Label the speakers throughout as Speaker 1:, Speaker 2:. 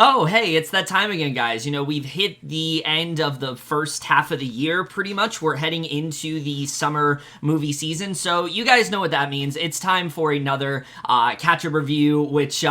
Speaker 1: Oh, hey, it's that time again, guys. We've hit the end of the first half of the year, pretty much. We're heading into the summer movie season, so you guys know what that means. It's time for another catch-up review, which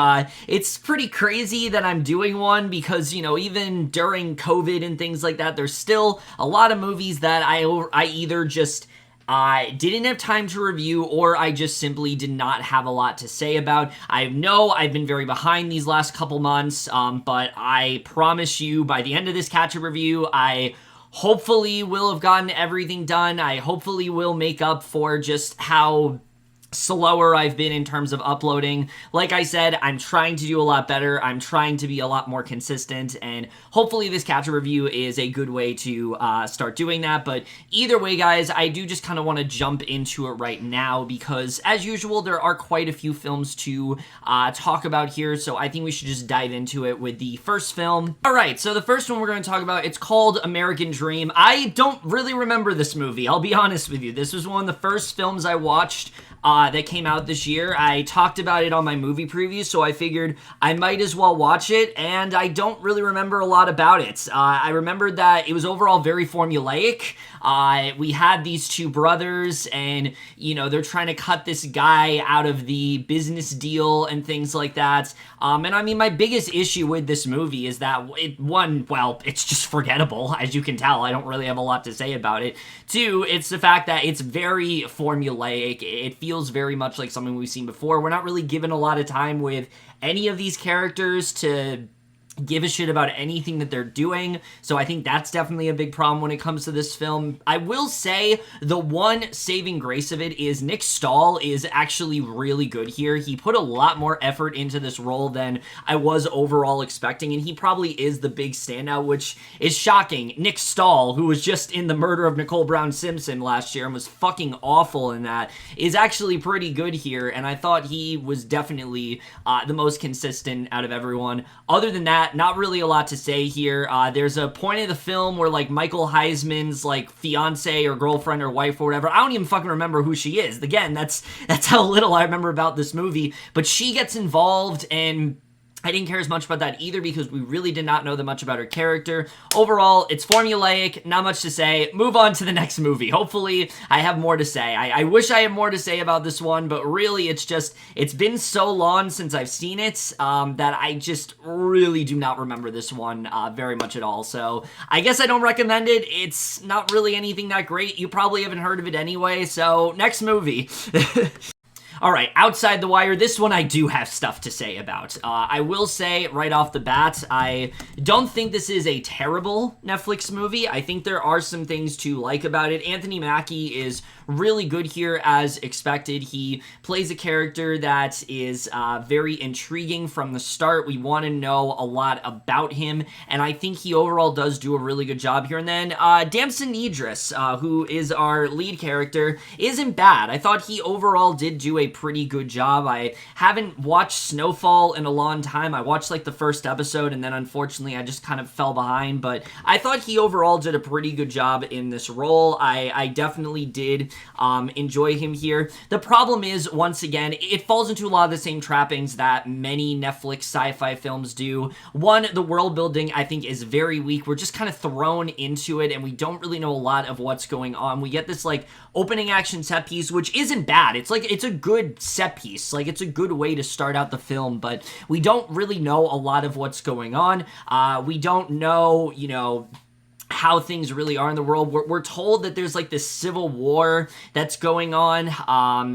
Speaker 1: it's pretty crazy that I'm doing one because, even during COVID and things like that, there's still a lot of movies that I either just I didn't have time to review, or I just simply did not have a lot to say about. I know I've been very behind these last couple months, but I promise you by the end of this catch-up review, I hopefully will have gotten everything done. I hopefully will make up for just how slower I've been in terms of uploading. Like I said, I'm trying to do a lot better. I'm trying to be a lot more consistent, and hopefully this catch-up review is a good way to start doing that. But either way, guys, I do just kind of want to jump into it right now because, as usual, there are quite a few films to talk about here, so I think we should just dive into it with the first film. Alright, so the first one we're going to talk about, it's called American Dream. I don't really remember this movie, I'll be honest with you. This was one of the first films I watched that came out this year. I talked about it on my movie preview, so I figured I might as well watch it, and I don't really remember a lot about it. I remembered that it was overall very formulaic. We had these two brothers, and, they're trying to cut this guy out of the business deal and things like that. And I mean, my biggest issue with this movie is that, it's just forgettable, as you can tell. I don't really have a lot to say about it. Two, it's the fact that it's very formulaic. It feels very much like something we've seen before. We're not really given a lot of time with any of these characters to give a shit about anything that they're doing, so I think that's definitely a big problem when it comes to this film. I will say the one saving grace of it is Nick Stahl is actually really good here. He put a lot more effort into this role than I was overall expecting, and he probably is the big standout, which is shocking. Nick Stahl, who was just in The Murder of Nicole Brown Simpson last year and was fucking awful in that, is actually pretty good here, and I thought he was definitely the most consistent out of everyone. Other than that, not really a lot to say here. There's a point in the film where, Michael Heisman's, fiance or girlfriend or wife or whatever, I don't even fucking remember who she is. Again, that's how little I remember about this movie, but she gets involved, and I didn't care as much about that either because we really did not know that much about her character. Overall, it's formulaic, not much to say. Move on to the next movie. Hopefully, I have more to say. I wish I had more to say about this one, but really, it's been so long since I've seen it that I just really do not remember this one very much at all. So, I guess I don't recommend it. It's not really anything that great. You probably haven't heard of it anyway, so next movie. Alright, Outside the Wire, this one I do have stuff to say about. I will say right off the bat, I don't think this is a terrible Netflix movie. I think there are some things to like about it. Anthony Mackie is really good here as expected. He plays a character that is very intriguing from the start. We want to know a lot about him, and I think he overall does do a really good job here. And then Damson Idris, who is our lead character, isn't bad. I thought he overall did do a pretty good job. I haven't watched Snowfall in a long time. I watched the first episode, and then unfortunately I just kind of fell behind, but I thought he overall did a pretty good job in this role. I definitely did enjoy him here. The problem is, once again, it falls into a lot of the same trappings that many Netflix sci-fi films do. One, the world building I think is very weak. We're just kind of thrown into it, and we don't really know a lot of what's going on. We get this opening action set piece, which isn't bad. It's a good set piece. It's a good way to start out the film, but we don't really know a lot of what's going on. We don't know, how things really are in the world. We're told that there's this civil war that's going on,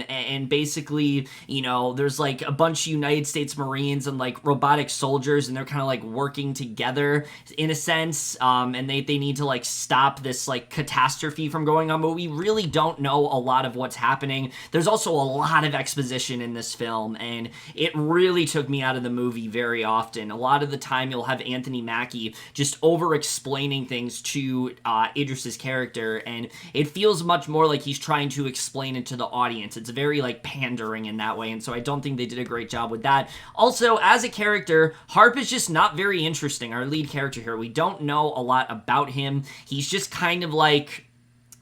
Speaker 1: and basically, there's a bunch of United States Marines and robotic soldiers, and they're kind of working together in a sense, and they need to stop this catastrophe from going on, but we really don't know a lot of what's happening. There's also a lot of exposition in this film, and it really took me out of the movie very often. A lot of the time you'll have Anthony Mackie just over-explaining things to Idris's character, and it feels much more like he's trying to explain it to the audience. It's very pandering in that way, and so I don't think they did a great job with that. Also, as a character, Harp is just not very interesting. Our lead character here, we don't know a lot about him. He's just kind of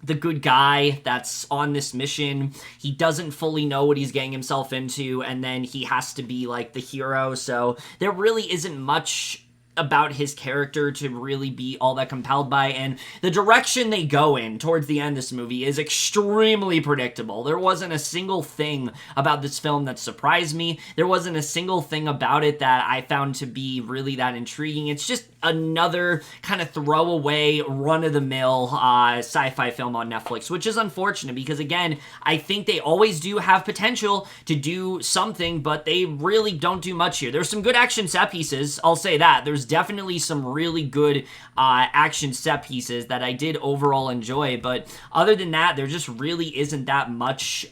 Speaker 1: the good guy that's on this mission. He doesn't fully know what he's getting himself into, and then he has to be the hero, so there really isn't much about his character to really be all that compelled by, and the direction they go in towards the end of this movie is extremely predictable. There wasn't a single thing about this film that surprised me. There wasn't a single thing about it that I found to be really that intriguing. It's just another kind of throwaway, run-of-the-mill sci-fi film on Netflix, which is unfortunate because, again, I think they always do have potential to do something, but they really don't do much here. There's some good action set pieces, I'll say that. There's definitely some really good action set pieces that I did overall enjoy, but other than that, there just really isn't that much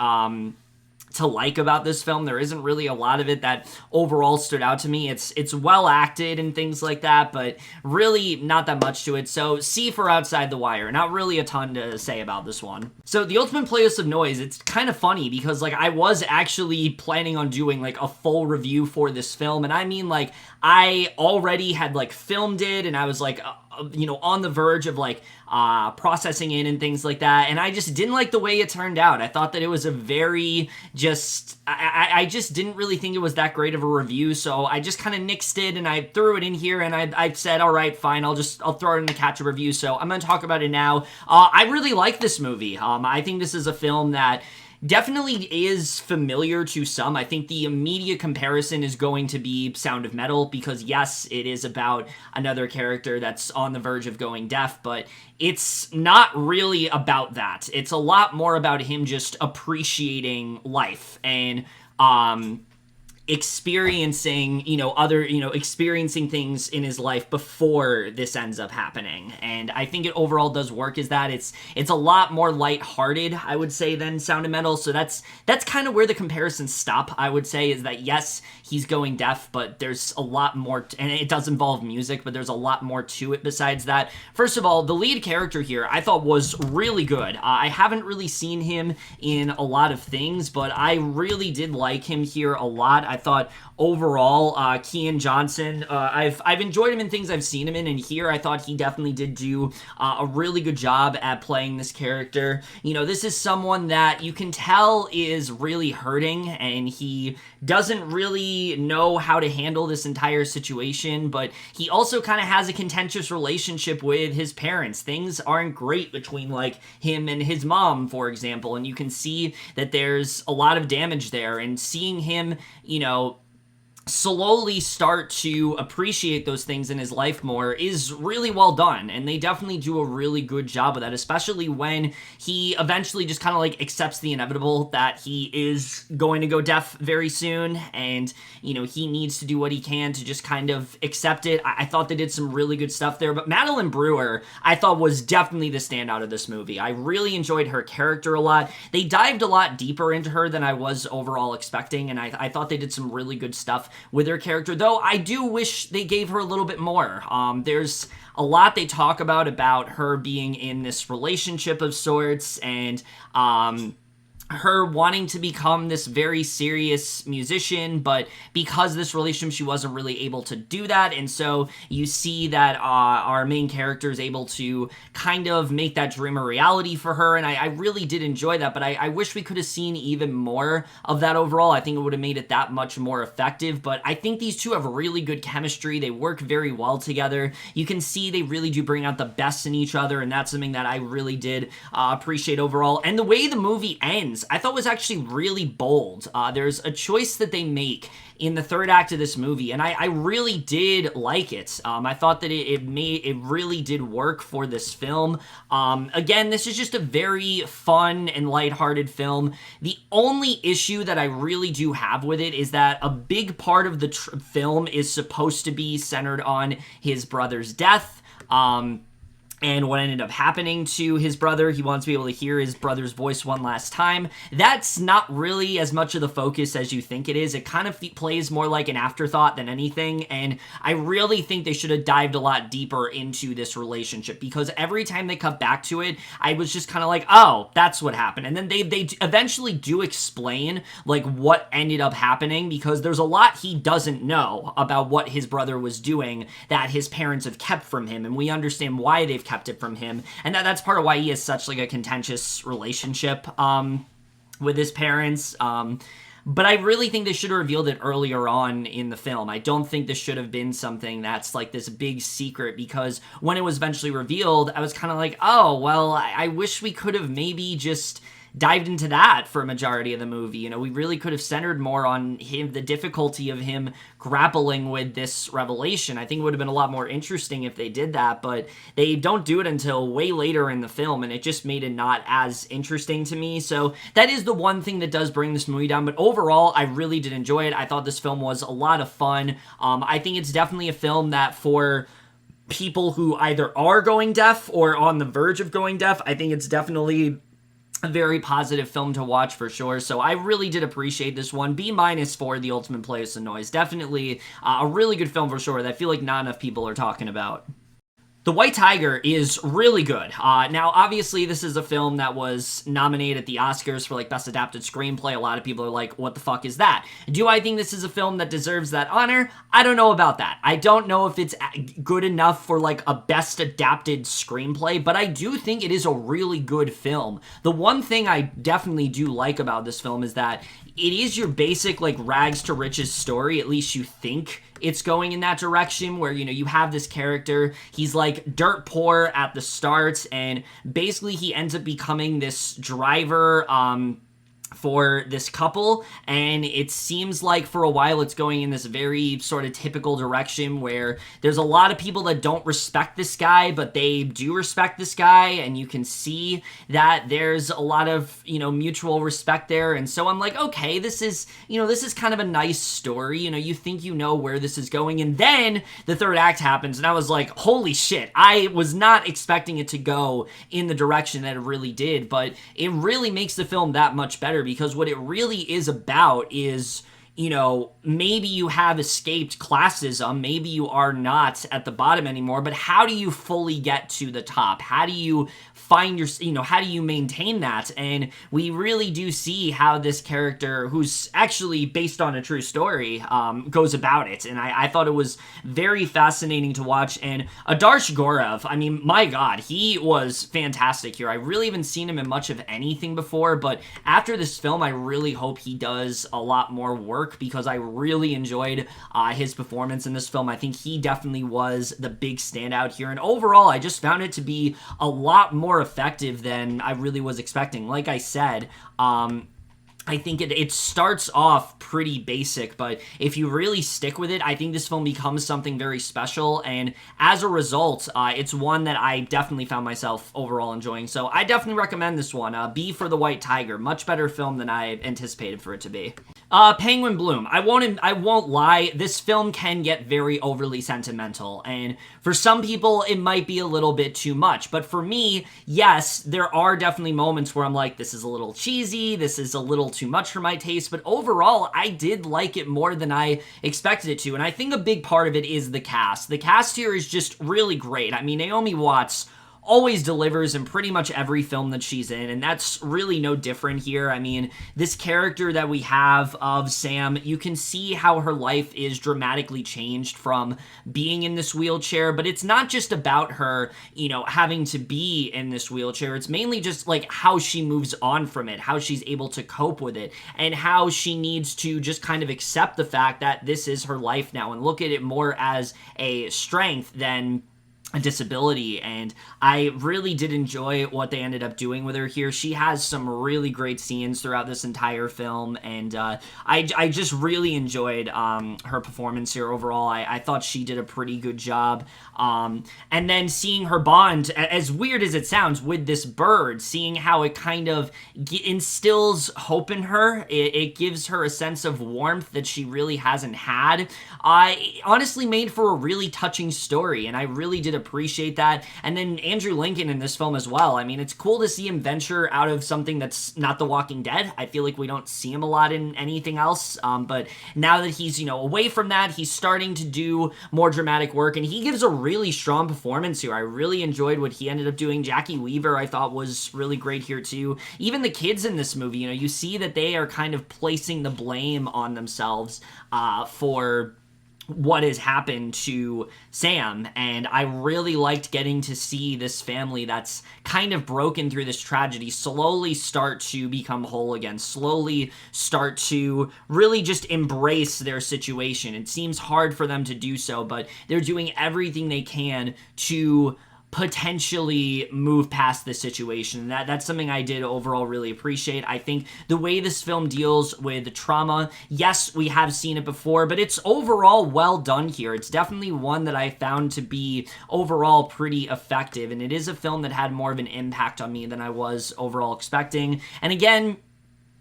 Speaker 1: to like about this film. There isn't really a lot of it that overall stood out to me. It's well acted and things like that, but really not that much to it. So C for Outside the Wire. Not really a ton to say about this one. So The Ultimate Playlist of Noise, it's kind of funny because like I was actually planning on doing like a full review for this film, and I mean like I already had like filmed it and I was like on the verge of like processing it and things like that, and I just didn't like the way it turned out. I thought that it was a very I just didn't really think it was that great of a review, so I just kind of nixed it and I threw it in here and I said, all right, fine, I'll throw it in the catch-up review. So I'm gonna talk about it now. I really like this movie. I think this is a film that definitely is familiar to some. I think the immediate comparison is going to be Sound of Metal because, yes, it is about another character that's on the verge of going deaf, but it's not really about that. It's a lot more about him just appreciating life and experiencing, experiencing things in his life before this ends up happening. And I think it overall does work is that it's a lot more lighthearted, I would say, than Sound of Metal. So that's kind of where the comparisons stop, I would say, is that yes, he's going deaf, but there's a lot more, and it does involve music, but there's a lot more to it besides that. First of all, the lead character here I thought was really good. I haven't really seen him in a lot of things, but I really did like him here a lot. I thought overall, Kean Johnson, I've enjoyed him in things I've seen him in, and here I thought he definitely did do a really good job at playing this character. This is someone that you can tell is really hurting, and he doesn't really know how to handle this entire situation, but he also kind of has a contentious relationship with his parents. Things aren't great between, like, him and his mom, for example, and you can see that there's a lot of damage there, and seeing him, slowly start to appreciate those things in his life more is really well done, and they definitely do a really good job of that, especially when he eventually just kind of like accepts the inevitable that he is going to go deaf very soon, and he needs to do what he can to just kind of accept it. I thought they did some really good stuff there, but Madeline Brewer I thought was definitely the standout of this movie. I really enjoyed her character a lot. They dived a lot deeper into her than I was overall expecting, and I thought they did some really good stuff with her character, though I do wish they gave her a little bit more. There's a lot they talk about her being in this relationship of sorts, and her wanting to become this very serious musician, but because of this relationship, she wasn't really able to do that, and so you see that our main character is able to kind of make that dream a reality for her, and I really did enjoy that, but I wish we could have seen even more of that overall. I think it would have made it that much more effective, but I think these two have really good chemistry. They work very well together. You can see they really do bring out the best in each other, and that's something that I really did appreciate overall. And the way the movie ends, I thought was actually really bold. There's a choice that they make in the third act of this movie, and I really did like it. I thought that it really did work for this film. Again, this is just a very fun and lighthearted film. The only issue that I really do have with it is that a big part of the film is supposed to be centered on his brother's death. And what ended up happening to his brother. He wants to be able to hear his brother's voice one last time. That's not really as much of the focus as you think it is. It kind of plays more like an afterthought than anything, and I really think they should have dived a lot deeper into this relationship, because every time they cut back to it, I was just kind of like, oh, that's what happened. And then they eventually do explain, like, what ended up happening, because there's a lot he doesn't know about what his brother was doing that his parents have kept from him, and we understand why they've kept it from him, and that's part of why he has such like a contentious relationship with his parents. but I really think they should have revealed it earlier on in the film. I don't think this should have been something that's like this big secret, because when it was eventually revealed, I was kind of like, oh, well, I wish we could have maybe just dived into that for a majority of the movie. You know, we really could have centered more on him, the difficulty of him grappling with this revelation. I think it would have been a lot more interesting if they did that, but they don't do it until way later in the film, and it just made it not as interesting to me. So that is the one thing that does bring this movie down, but overall, I really did enjoy it. I thought this film was a lot of fun. I think it's definitely a film that, for people who either are going deaf or on the verge of going deaf, I think it's definitely a very positive film to watch for sure. So I really did appreciate this one. B- for The Ultimate Place of Noise. Definitely a really good film for sure that I feel like not enough people are talking about. The White Tiger is really good. Now, obviously, this is a film that was nominated at the Oscars for, like, Best Adapted Screenplay. A lot of people are like, what the fuck is that? Do I think this is a film that deserves that honor? I don't know about that. I don't know if it's good enough for, like, a Best Adapted Screenplay, but I do think it is a really good film. The one thing I definitely do like about this film is that it is your basic, like, rags to riches story. At least you think it's going in that direction, where, you know, you have this character, he's like dirt poor at the start, and basically he ends up becoming this driver for this couple, and it seems like for a while it's going in this very sort of typical direction where there's a lot of people that don't respect this guy, but they do respect this guy, and you can see that there's a lot of, you know, mutual respect there. And so I'm like, okay, this is, you know, this is kind of a nice story. You know, you think you know where this is going, and then the third act happens, and I was like, holy shit, I was not expecting it to go in the direction that it really did, but it really makes the film that much better, because what it really is about is, you know, maybe you have escaped classism, maybe you are not at the bottom anymore, but how do you fully get to the top? How do you find your, you know, how do you maintain that? And we really do see how this character, who's actually based on a true story, goes about it. And I thought it was very fascinating to watch. And Adarsh Gorav, I mean, my God, he was fantastic here. I really haven't seen him in much of anything before, but after this film, I really hope he does a lot more work, because I really enjoyed his performance in this film. I think he definitely was the big standout here. And overall, I just found it to be a lot more effective than I really was expecting. Like I said, I think it starts off pretty basic, but if you really stick with it, I think this film becomes something very special, and as a result, it's one that I definitely found myself overall enjoying. So I definitely recommend this one. B for The White Tiger. Much better film than I anticipated for it to be. Penguin Bloom. I won't lie, this film can get very overly sentimental, and for some people, it might be a little bit too much, but for me, yes, there are definitely moments where I'm like, this is a little cheesy, this is a little too much for my taste, but overall, I did like it more than I expected it to, and I think a big part of it is the cast. The cast here is just really great. I mean, Naomi Watts always delivers in pretty much every film that she's in, and that's really no different here. I mean, this character that we have of Sam, you can see how her life is dramatically changed from being in this wheelchair, but it's not just about her, you know, having to be in this wheelchair. It's mainly just like how she moves on from it, how she's able to cope with it, and how she needs to just kind of accept the fact that this is her life now and look at it more as a strength than a disability. And I really did enjoy what they ended up doing with her here. She has some really great scenes throughout this entire film, and I just really enjoyed her performance here overall. I thought she did a pretty good job. And then seeing her bond, as weird as it sounds, with this bird, seeing how it kind of instills hope in her. It gives her a sense of warmth that she really hasn't had. Honestly made for a really touching story, and I really did appreciate that. And then Andrew Lincoln in this film as well. I mean, it's cool to see him venture out of something that's not The Walking Dead. I feel like we don't see him a lot in anything else, but now that he's, you know, away from that, he's starting to do more dramatic work, and he gives a really strong performance here. I really enjoyed what he ended up doing. Jackie Weaver, I thought, was really great here too. Even the kids in this movie, you know, you see that they are kind of placing the blame on themselves for what has happened to Sam, and I really liked getting to see this family that's kind of broken through this tragedy slowly start to become whole again, slowly start to really just embrace their situation. It seems hard for them to do so, but they're doing everything they can to potentially move past this situation. That's something I did overall really appreciate. I think the way this film deals with trauma, yes, we have seen it before, but it's overall well done here. It's definitely one that I found to be overall pretty effective, and it is a film that had more of an impact on me than I was overall expecting. And again,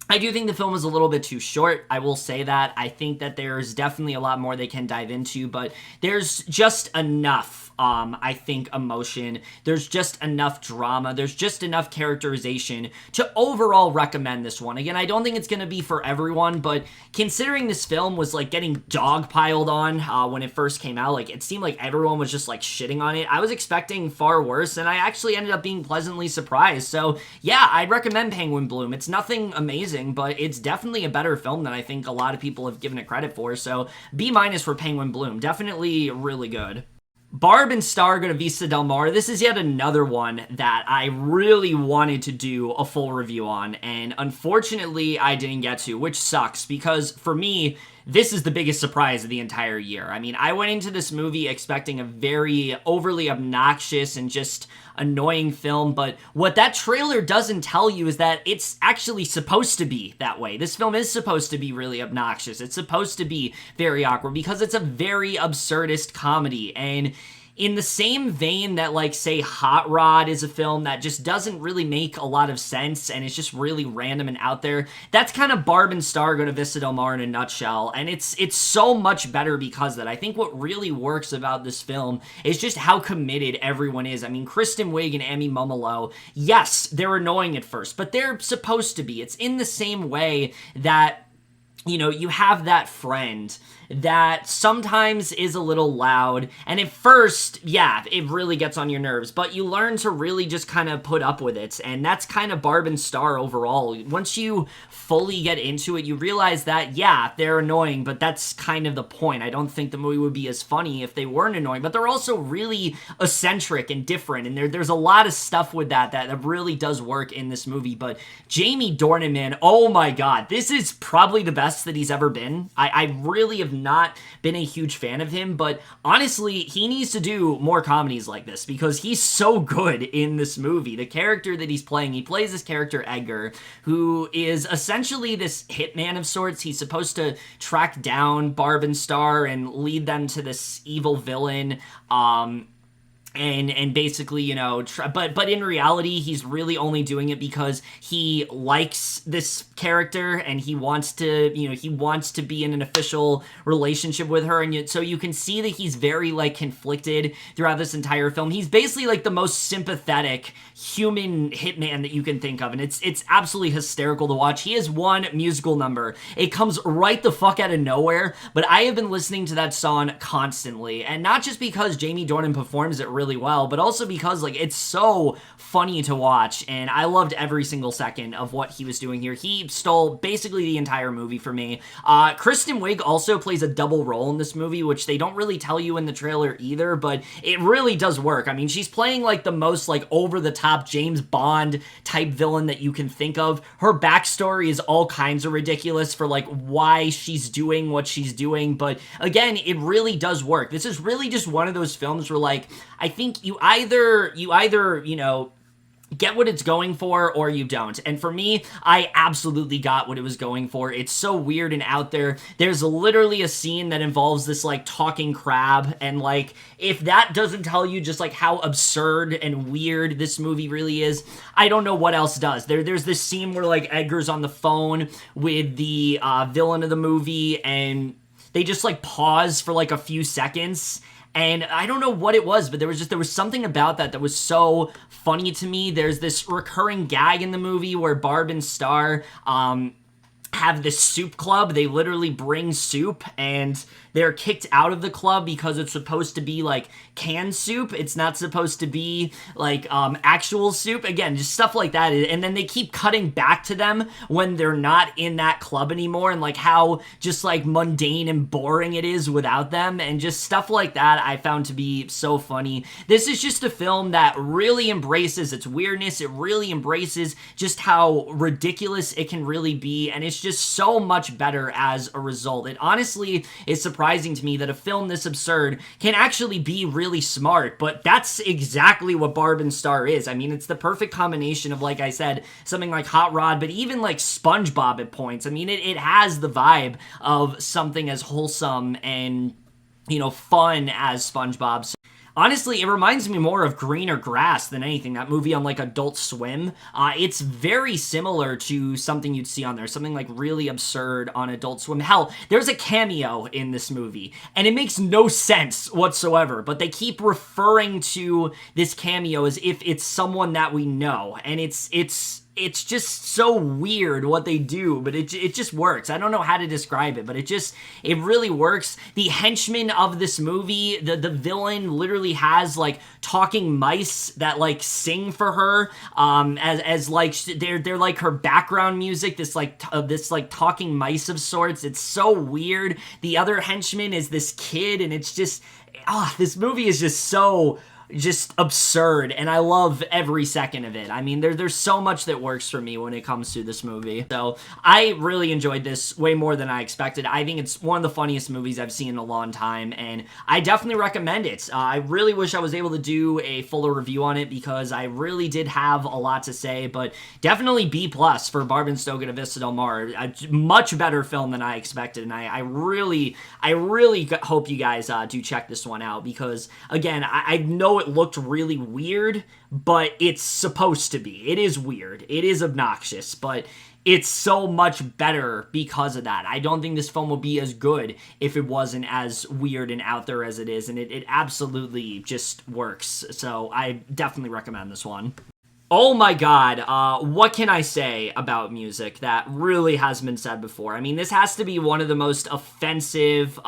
Speaker 1: I do think the film is a little bit too short. I will say that. I think that there's definitely a lot more they can dive into, but there's just enough, I think, emotion. There's just enough drama. There's just enough characterization to overall recommend this one. Again, I don't think it's going to be for everyone, but considering this film was like getting dogpiled on when it first came out, like it seemed like everyone was just like shitting on it. I was expecting far worse, and I actually ended up being pleasantly surprised. So yeah, I'd recommend Penguin Bloom. It's nothing amazing, but it's definitely a better film than I think a lot of people have given it credit for. So B- for Penguin Bloom. Definitely really good. Barb and Star go to Vista Del Mar. This is yet another one that I really wanted to do a full review on, and unfortunately I didn't get to, which sucks, because for me, this is the biggest surprise of the entire year. I mean, I went into this movie expecting a very overly obnoxious and just annoying film, but what that trailer doesn't tell you is that it's actually supposed to be that way. This film is supposed to be really obnoxious. It's supposed to be very awkward because it's a very absurdist comedy, and in the same vein that, like, say, Hot Rod is a film that just doesn't really make a lot of sense and it's just really random and out there, that's kind of Barb and Star go to Vista Del Mar in a nutshell, and it's so much better because of that. I think what really works about this film is just how committed everyone is. I mean, Kristen Wiig and Amy Momolo, yes, they're annoying at first, but they're supposed to be. It's in the same way that, you know, you have that friend that sometimes is a little loud, and at first, yeah, it really gets on your nerves, but you learn to really just kind of put up with it, and that's kind of Barb and Star overall. Once you fully get into it, you realize that, yeah, they're annoying, but that's kind of the point. I don't think the movie would be as funny if they weren't annoying, but they're also really eccentric and different, and there's a lot of stuff with that really does work in this movie. But Jamie Dornan, man, oh my god, this is probably the best that he's ever been. I really have not been a huge fan of him, but honestly, he needs to do more comedies like this because he's so good in this movie. The character that he's playing, he plays this character Edgar, who is essentially this hitman of sorts. He's supposed to track down Barb and Star and lead them to this evil villain, and basically, you know, but in reality, he's really only doing it because he likes this character and he wants to, you know, he wants to be in an official relationship with her, and so you can see that he's very, like, conflicted throughout this entire film. He's basically like the most sympathetic human hitman that you can think of, and it's absolutely hysterical to watch. He has one musical number. It comes right the fuck out of nowhere, but I have been listening to that song constantly, and not just because Jamie Dornan performs it really well, but also because, like, it's so funny to watch, and I loved every single second of what he was doing here. He stole basically the entire movie for me. Kristen Wiig also plays a double role in this movie, which they don't really tell you in the trailer either, but it really does work. I mean, she's playing, like, the most, like, over-the-top James Bond type villain that you can think of. Her backstory is all kinds of ridiculous for, like, why she's doing what she's doing, but again, it really does work. This is really just one of those films where, like, I think you either, you know, get what it's going for or you don't. And for me, I absolutely got what it was going for. It's so weird and out there. There's literally a scene that involves this, like, talking crab, and, like, if that doesn't tell you just, like, how absurd and weird this movie really is, I don't know what else does. There's this scene where, like, Edgar's on the phone with the villain of the movie, and they just, like, pause for, like, a few seconds, and I don't know what it was, but there was something about that was so funny to me. There's this recurring gag in the movie where Barb and Star, have this soup club. They literally bring soup, and they're kicked out of the club because it's supposed to be like canned soup. It's not supposed to be like actual soup. Again, just stuff like that. And then they keep cutting back to them when they're not in that club anymore, and like how just like mundane and boring it is without them, and just stuff like that I found to be so funny. This is just a film that really embraces its weirdness. It really embraces just how ridiculous it can really be, and it's just so much better as a result. It honestly is surprising to me that a film this absurd can actually be really smart, but that's exactly what Barb and Star is. I mean, it's the perfect combination of, like I said, something like Hot Rod, but even like SpongeBob at points. I mean, it has the vibe of something as wholesome and, you know, fun as SpongeBob. So honestly, it reminds me more of Greener Grass than anything, that movie on like Adult Swim. It's very similar to something you'd see on there, something like really absurd on Adult Swim. Hell, there's a cameo in this movie, and it makes no sense whatsoever, but they keep referring to this cameo as if it's someone that we know, and it's just so weird what they do, but it just works. I don't know how to describe it, but it really works. The henchman of this movie, the villain literally has like talking mice that like sing for her, as like they're like her background music, this like talking mice of sorts. It's so weird. The other henchman is this kid, and it's just, this movie is just absurd, and I love every second of it. I mean, there's so much that works for me when it comes to this movie. So I really enjoyed this way more than I expected. I think it's one of the funniest movies I've seen in a long time, and I definitely recommend it. I really wish I was able to do a fuller review on it because I really did have a lot to say, but definitely B+ for Barb and Star at Vista Del Mar. A much better film than I expected, and I really hope you guys do check this one out because, again, I know it looked really weird, but it's supposed to be. It is weird. It is obnoxious, but it's so much better because of that. I don't think this film would be as good if it wasn't as weird and out there as it is, and it absolutely just works. So I definitely recommend this one. Oh my god, what can I say about music that really hasn't been said before? I mean, this has to be one of the most offensive,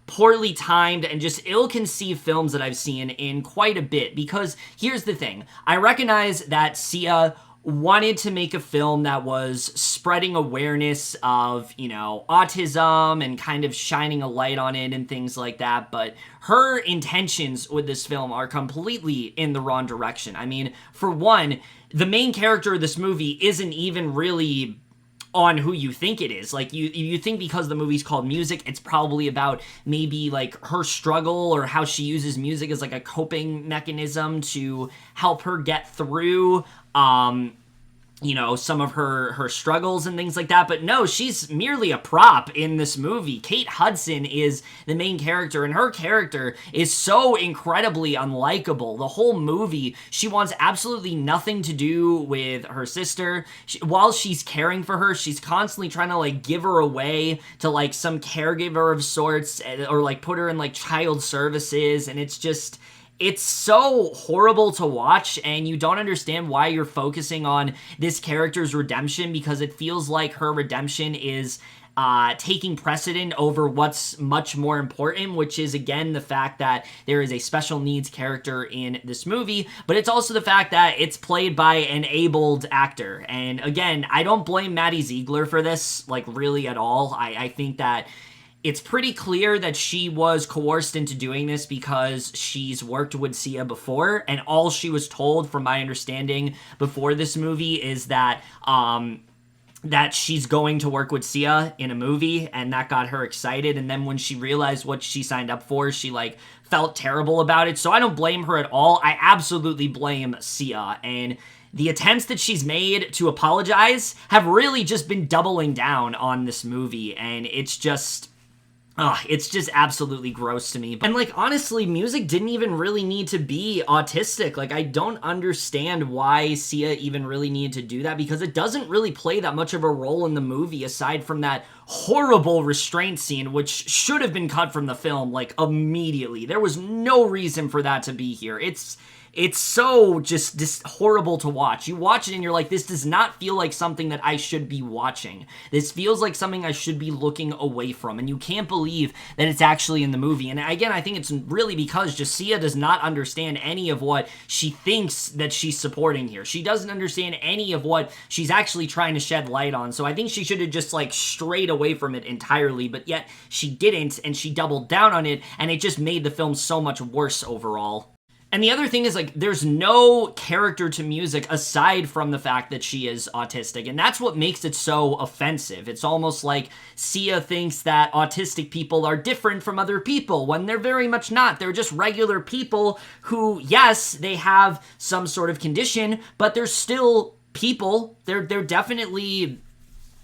Speaker 1: poorly timed, and just ill-conceived films that I've seen in quite a bit, because here's the thing. I recognize that Sia wanted to make a film that was spreading awareness of, you know, autism and kind of shining a light on it and things like that, but her intentions with this film are completely in the wrong direction. I mean, for one, the main character of this movie isn't even really on who you think it is. Like, you think because the movie's called Music, it's probably about maybe like her struggle or how she uses music as like a coping mechanism to help her get through you know, some of her struggles and things like that. But no, she's merely a prop in this movie. Kate Hudson is the main character, and her character is so incredibly unlikable. The whole movie, she wants absolutely nothing to do with her sister. While she's caring for her, she's constantly trying to like give her away to like some caregiver of sorts, or like put her in like child services, and it's so horrible to watch, and you don't understand why you're focusing on this character's redemption, because it feels like her redemption is taking precedent over what's much more important, which is, again, the fact that there is a special needs character in this movie, but it's also the fact that it's played by an abled actor. And again, I don't blame Maddie Ziegler for this, like, really at all. I think that it's pretty clear that she was coerced into doing this because she's worked with Sia before, and all she was told, from my understanding before this movie, is that that she's going to work with Sia in a movie, and that got her excited, and then when she realized what she signed up for, she, like, felt terrible about it. So I don't blame her at all. I absolutely blame Sia, and the attempts that she's made to apologize have really just been doubling down on this movie, and it's just absolutely gross to me. And, like, honestly, music didn't even really need to be autistic. Like, I don't understand why Sia even really needed to do that, because it doesn't really play that much of a role in the movie, aside from that horrible restraint scene, which should have been cut from the film, like, immediately. There was no reason for that to be here. it's so just horrible to watch. You watch it and you're like, this does not feel like something that I should be watching. This feels like something I should be looking away from, and you can't believe that it's actually in the movie. And again, I think it's really because just Sia does not understand any of what she thinks that she's supporting here. She doesn't understand any of what she's actually trying to shed light on. So I think she should have just like strayed away from it entirely, but yet she didn't, and she doubled down on it, and it just made the film so much worse overall. And the other thing is, like, there's no character to music aside from the fact that she is autistic, and that's what makes it so offensive. It's almost like Sia thinks that autistic people are different from other people, when they're very much not. They're just regular people who, yes, they have some sort of condition, but they're still people. They're definitely...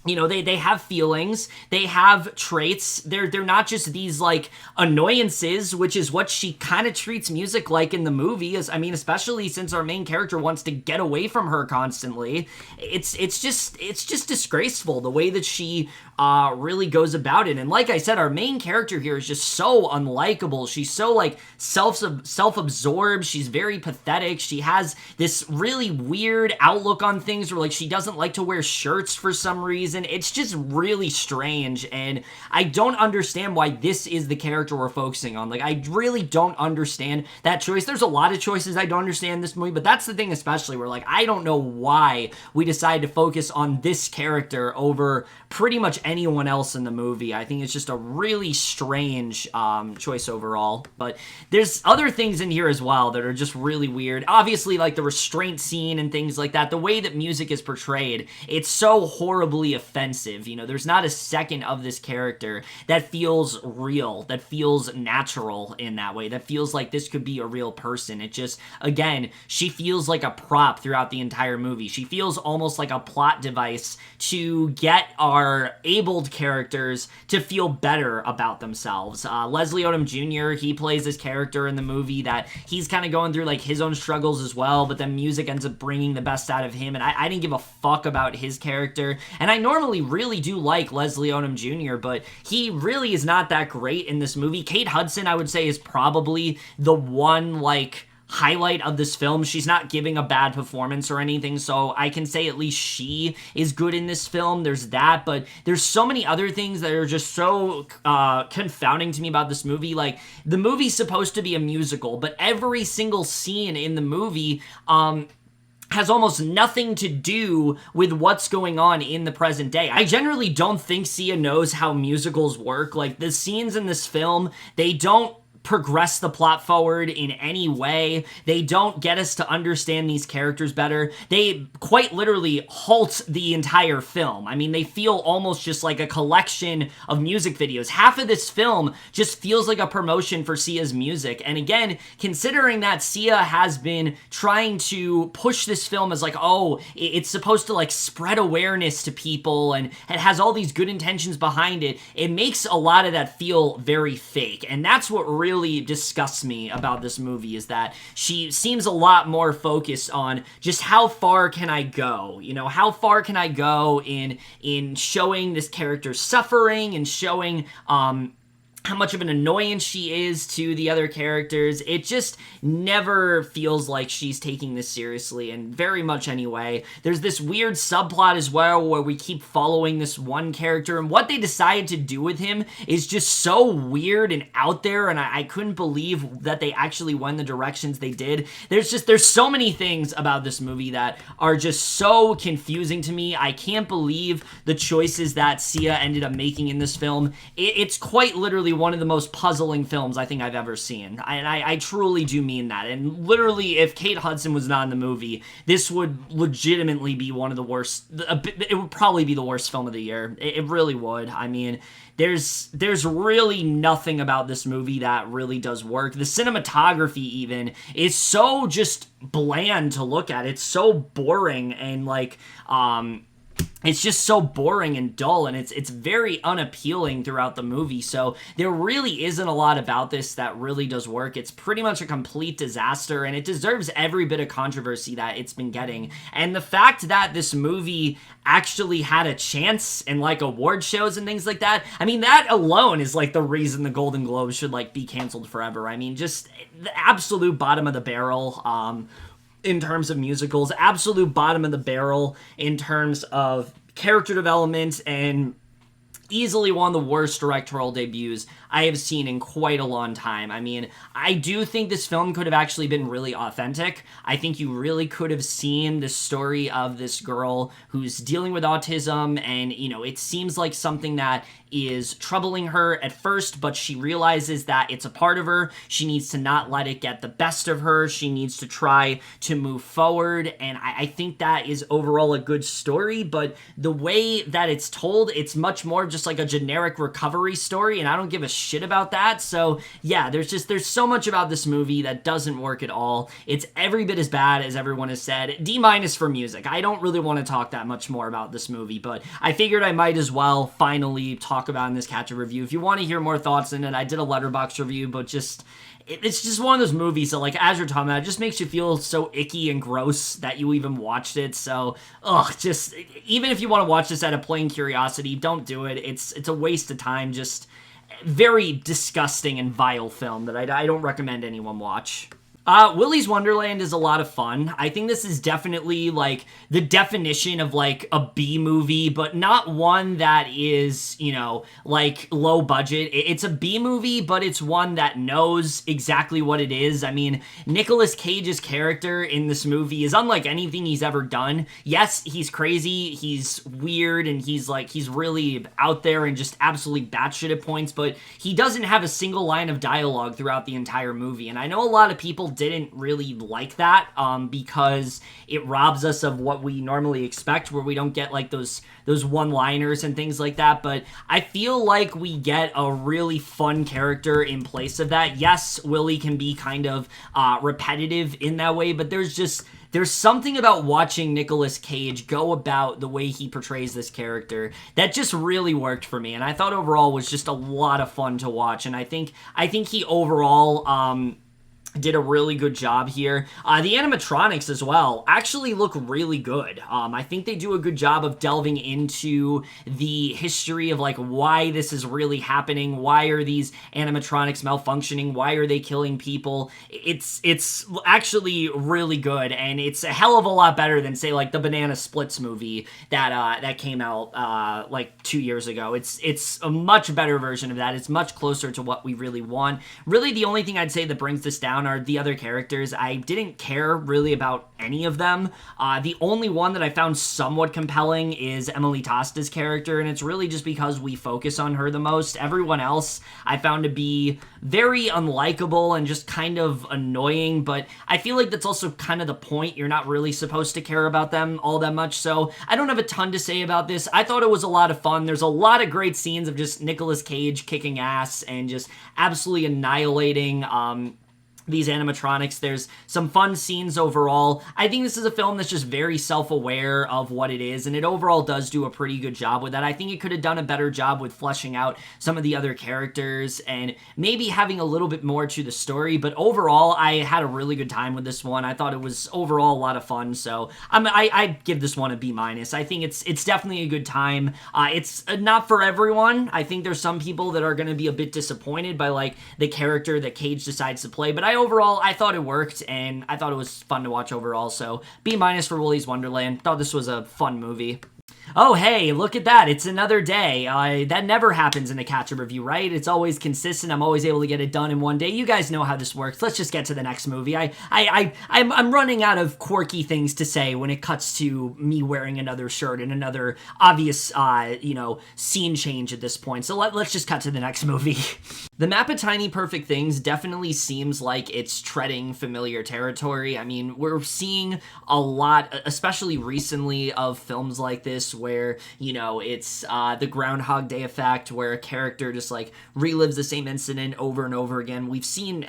Speaker 1: they have feelings, they have traits, they're not just these, like, annoyances, which is what she kind of treats music like in the movie, especially since our main character wants to get away from her constantly. It's just disgraceful, the way that she really goes about it. And like I said, our main character here is just so unlikable. She's so, like, self-absorbed, she's very pathetic, she has this really weird outlook on things where, like, she doesn't like to wear shirts for some reason. It's just really strange, and I don't understand why this is the character we're focusing on. Like, I really don't understand that choice. There's a lot of choices I don't understand in this movie, but that's the thing especially, where, like, I don't know why we decided to focus on this character over pretty much anyone else in the movie. I think it's just a really strange choice overall, but there's other things in here as well that are just really weird. Obviously, like, the restraint scene and things like that, the way that music is portrayed, it's so horribly offensive. There's not a second of this character that feels real, that feels natural in that way, that feels like this could be a real person. It just, again, she feels like a prop throughout the entire movie. She feels almost like a plot device to get our abled characters to feel better about themselves. Leslie Odom Jr., he plays this character in the movie that he's kind of going through, like, his own struggles as well, but then music ends up bringing the best out of him, and I didn't give a fuck about his character. And I normally really do like Leslie Odom Jr., but he really is not that great in this movie. Kate Hudson, I would say, is probably the one, like, highlight of this film. She's not giving a bad performance or anything, so I can say at least she is good in this film. There's that, but there's so many other things that are just so confounding to me about this movie. Like, the movie's supposed to be a musical, but every single scene in the movie has almost nothing to do with what's going on in the present day. I generally don't think Sia knows how musicals work. Like, the scenes in this film, they don't progress the plot forward in any way. They don't get us to understand these characters better. They quite literally halt the entire film. They feel almost just like a collection of music videos. Half of this film just feels like a promotion for Sia's music. And again, considering that Sia has been trying to push this film as like, oh, it's supposed to, like, spread awareness to people, and it has all these good intentions behind it, it makes a lot of that feel very fake. And that's what really disgusts me about this movie, is that she seems a lot more focused on just how far can I go, how far can I go in showing this character's suffering and showing how much of an annoyance she is to the other characters. It just never feels like she's taking this seriously, and very much anyway. There's this weird subplot as well where we keep following this one character, and what they decided to do with him is just so weird and out there, and I couldn't believe that they actually went the directions they did. There's so many things about this movie that are just so confusing to me. I can't believe the choices that Sia ended up making in this film. It's quite literally one of the most puzzling films I think I've ever seen. And I truly do mean that. And literally, if Kate Hudson was not in the movie, this would legitimately be one of the worst. It would probably be the worst film of the year. It really would. There's really nothing about this movie that really does work. The cinematography even is so just bland to look at. It's so boring, and like, it's just so boring and dull, and it's very unappealing throughout the movie. So there really isn't a lot about this that really does work. It's pretty much a complete disaster, and it deserves every bit of controversy that it's been getting. And the fact that this movie actually had a chance in like award shows and things like that, I mean, that alone is like the reason the Golden Globes should like be canceled forever. I mean, just the absolute bottom of the barrel in terms of musicals, absolute bottom of the barrel in terms of character development, and easily one of the worst directorial debuts I have seen in quite a long time. I mean, I do think this film could have actually been really authentic. I think you really could have seen the story of this girl who's dealing with autism, and, you know, it seems like something that is troubling her at first, but she realizes that it's a part of her. She needs to not let it get the best of her. She needs to try to move forward, and I think that is overall a good story, but the way that it's told, it's much more just like a generic recovery story, and I don't give a shit about that. So yeah, there's so much about this movie that doesn't work at all. It's every bit as bad as everyone has said. D- for music. I don't really want to talk that much more about this movie, but I figured I might as well finally talk about in this catch-up review. If you want to hear more thoughts in it, I did a Letterboxd review, but it's just one of those movies that, like, as you're talking about, it just makes you feel so icky and gross that you even watched it. So, just, even if you want to watch this out of plain curiosity, don't do it. It's a waste of time. Just very disgusting and vile film that I don't recommend anyone watch. Willy's Wonderland is a lot of fun. I think this is definitely, like, the definition of, like, a B movie, but not one that is, you know, like, low budget. It's a B movie, but it's one that knows exactly what it is. I mean, Nicolas Cage's character in this movie is unlike anything he's ever done. Yes, he's crazy, he's weird, and he's really out there and just absolutely batshit at points, but he doesn't have a single line of dialogue throughout the entire movie. And I know a lot of people didn't really like that because it robs us of what we normally expect, where we don't get like those one-liners and things like that, but I feel like we get a really fun character in place of that. Yes, Willy can be kind of repetitive in that way, but there's something about watching Nicolas Cage go about the way he portrays this character that just really worked for me, and I thought overall was just a lot of fun to watch, and I think he overall did a really good job here. The animatronics as well actually look really good. I think they do a good job of delving into the history of like why this is really happening. Why are these animatronics malfunctioning? Why are they killing people? It's actually really good, and it's a hell of a lot better than, say, like the Banana Splits movie that came out like 2 years ago. It's a much better version of that. It's much closer to what we really want. Really, the only thing I'd say that brings this down are the other characters. I didn't care really about any of them. The only one that I found somewhat compelling is Emily Tosta's character, and it's really just because we focus on her the most. Everyone else I found to be very unlikable and just kind of annoying, but I feel like that's also kind of the point. You're not really supposed to care about them all that much, so I don't have a ton to say about this. I thought it was a lot of fun. There's a lot of great scenes of just Nicolas Cage kicking ass and just absolutely annihilating these animatronics. There's some fun scenes overall. I think this is a film that's just very self-aware of what it is, and it overall does do a pretty good job with that. I think it could have done a better job with fleshing out some of the other characters and maybe having a little bit more to the story, but overall, I had a really good time with this one. I thought it was overall a lot of fun, so I'd give this one a B-. I think it's definitely a good time. It's not for everyone. I think there's some people that are going to be a bit disappointed by like the character that Cage decides to play, but overall, I thought it worked, and I thought it was fun to watch overall, so B- for Willy's Wonderland. Thought this was a fun movie. Oh, hey, look at that. It's another day. That never happens in a catch-up review, right? It's always consistent. I'm always able to get it done in one day. You guys know how this works. Let's just get to the next movie. I'm running out of quirky things to say when it cuts to me wearing another shirt and another obvious, scene change at this point. So let's just cut to the next movie. The Map of Tiny Perfect Things definitely seems like it's treading familiar territory. I mean, we're seeing a lot, especially recently, of films like this where, you know, it's the Groundhog Day effect, where a character just like relives the same incident over and over again. We've seen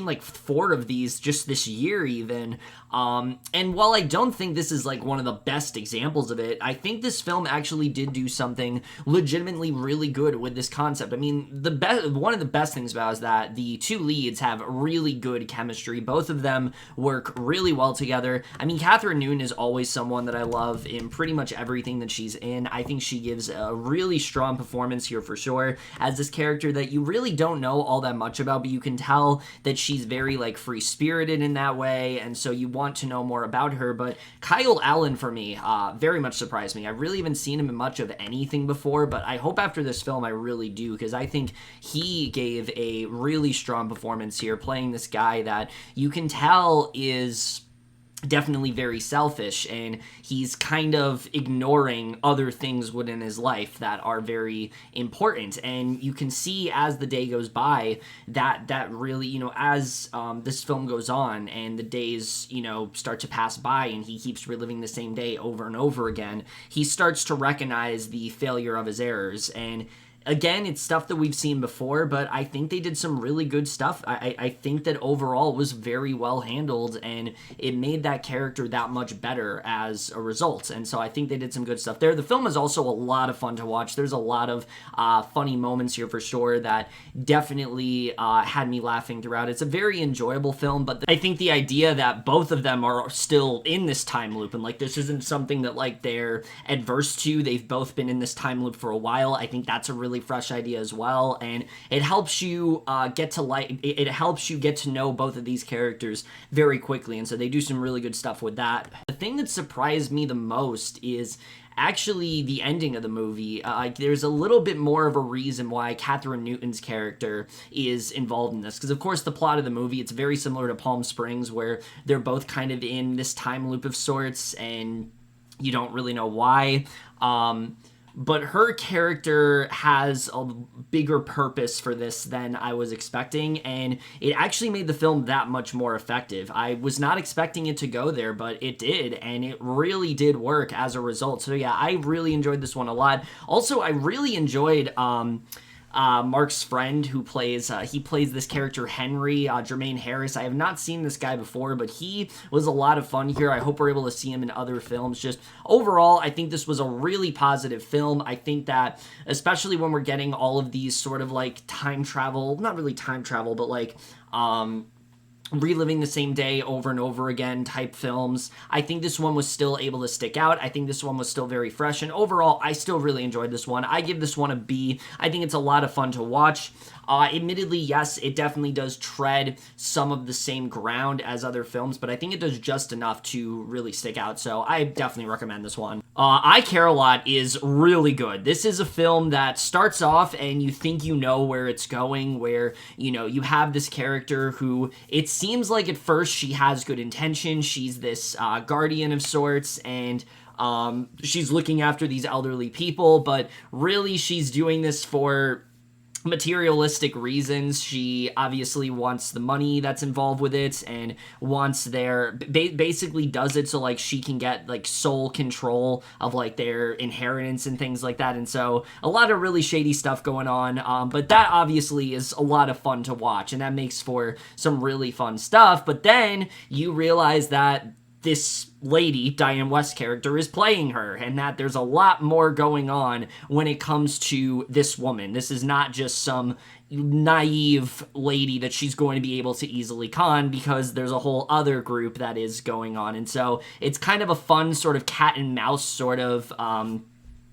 Speaker 1: like 4 of these just this year even. And while I don't think this is like one of the best examples of it, I think this film actually did do something legitimately really good with this concept. I mean, one of the best things about it is that the 2 leads have really good chemistry. Both of them work really well together. I mean, Catherine Newton is always someone that I love in pretty much everything that she's in. I think she gives a really strong performance here for sure as this character that you really don't know all that much about, but you can tell that she's very like free-spirited in that way, and so you want to know more about her. But Kyle Allen, for me, very much surprised me. I really haven't seen him in much of anything before, but I hope after this film I really do, because I think he gave a really strong performance here, playing this guy that you can tell is definitely very selfish, and he's kind of ignoring other things within his life that are very important. And you can see as the day goes by that really, you know, as this film goes on and the days, you know, start to pass by and he keeps reliving the same day over and over again, he starts to recognize the failure of his errors. And again, it's stuff that we've seen before, but I think they did some really good stuff. I think that overall it was very well handled, and it made that character that much better as a result. And so I think they did some good stuff there. The film is also a lot of fun to watch. There's a lot of funny moments here for sure that definitely had me laughing throughout. It's a very enjoyable film, but I think the idea that both of them are still in this time loop, and like this isn't something that like they're adverse to. They've both been in this time loop for a while. I think that's a really fresh idea as well, and it helps you it helps you get to know both of these characters very quickly, and so they do some really good stuff with that. The thing that surprised me the most is actually the ending of the movie. There's a little bit more of a reason why Catherine Newton's character is involved in this, because of course the plot of the movie, it's very similar to Palm Springs, where they're both kind of in this time loop of sorts and you don't really know why. But her character has a bigger purpose for this than I was expecting, and it actually made the film that much more effective. I was not expecting it to go there, but it did, and it really did work as a result. So yeah, I really enjoyed this one a lot. Also, I really enjoyed Mark's friend who plays this character Henry, Jermaine Harris. I have not seen this guy before, but he was a lot of fun here. I hope we're able to see him in other films. Just overall, I think this was a really positive film. I think that especially when we're getting all of these sort of like time travel, not really time travel, but like reliving the same day over and over again type films, I think this one was still able to stick out. I think this one was still very fresh, and overall, I still really enjoyed this one. I give this one a B. I think it's a lot of fun to watch. Admittedly, yes, it definitely does tread some of the same ground as other films, but I think it does just enough to really stick out, so I definitely recommend this one. I Care a Lot is really good. This is a film that starts off and you think you know where it's going, where, you know, you have this character who, it seems like at first she has good intentions. She's this guardian of sorts, and she's looking after these elderly people, but really she's doing this for materialistic reasons. She obviously wants the money that's involved with it, and wants basically does it so like she can get like sole control of like their inheritance and things like that. And so a lot of really shady stuff going on, but that obviously is a lot of fun to watch, and that makes for some really fun stuff. But then you realize that this lady, Diane West's character, is playing her, and that there's a lot more going on when it comes to this woman. This is not just some naive lady that she's going to be able to easily con, because there's a whole other group that is going on. And so it's kind of a fun sort of cat and mouse sort of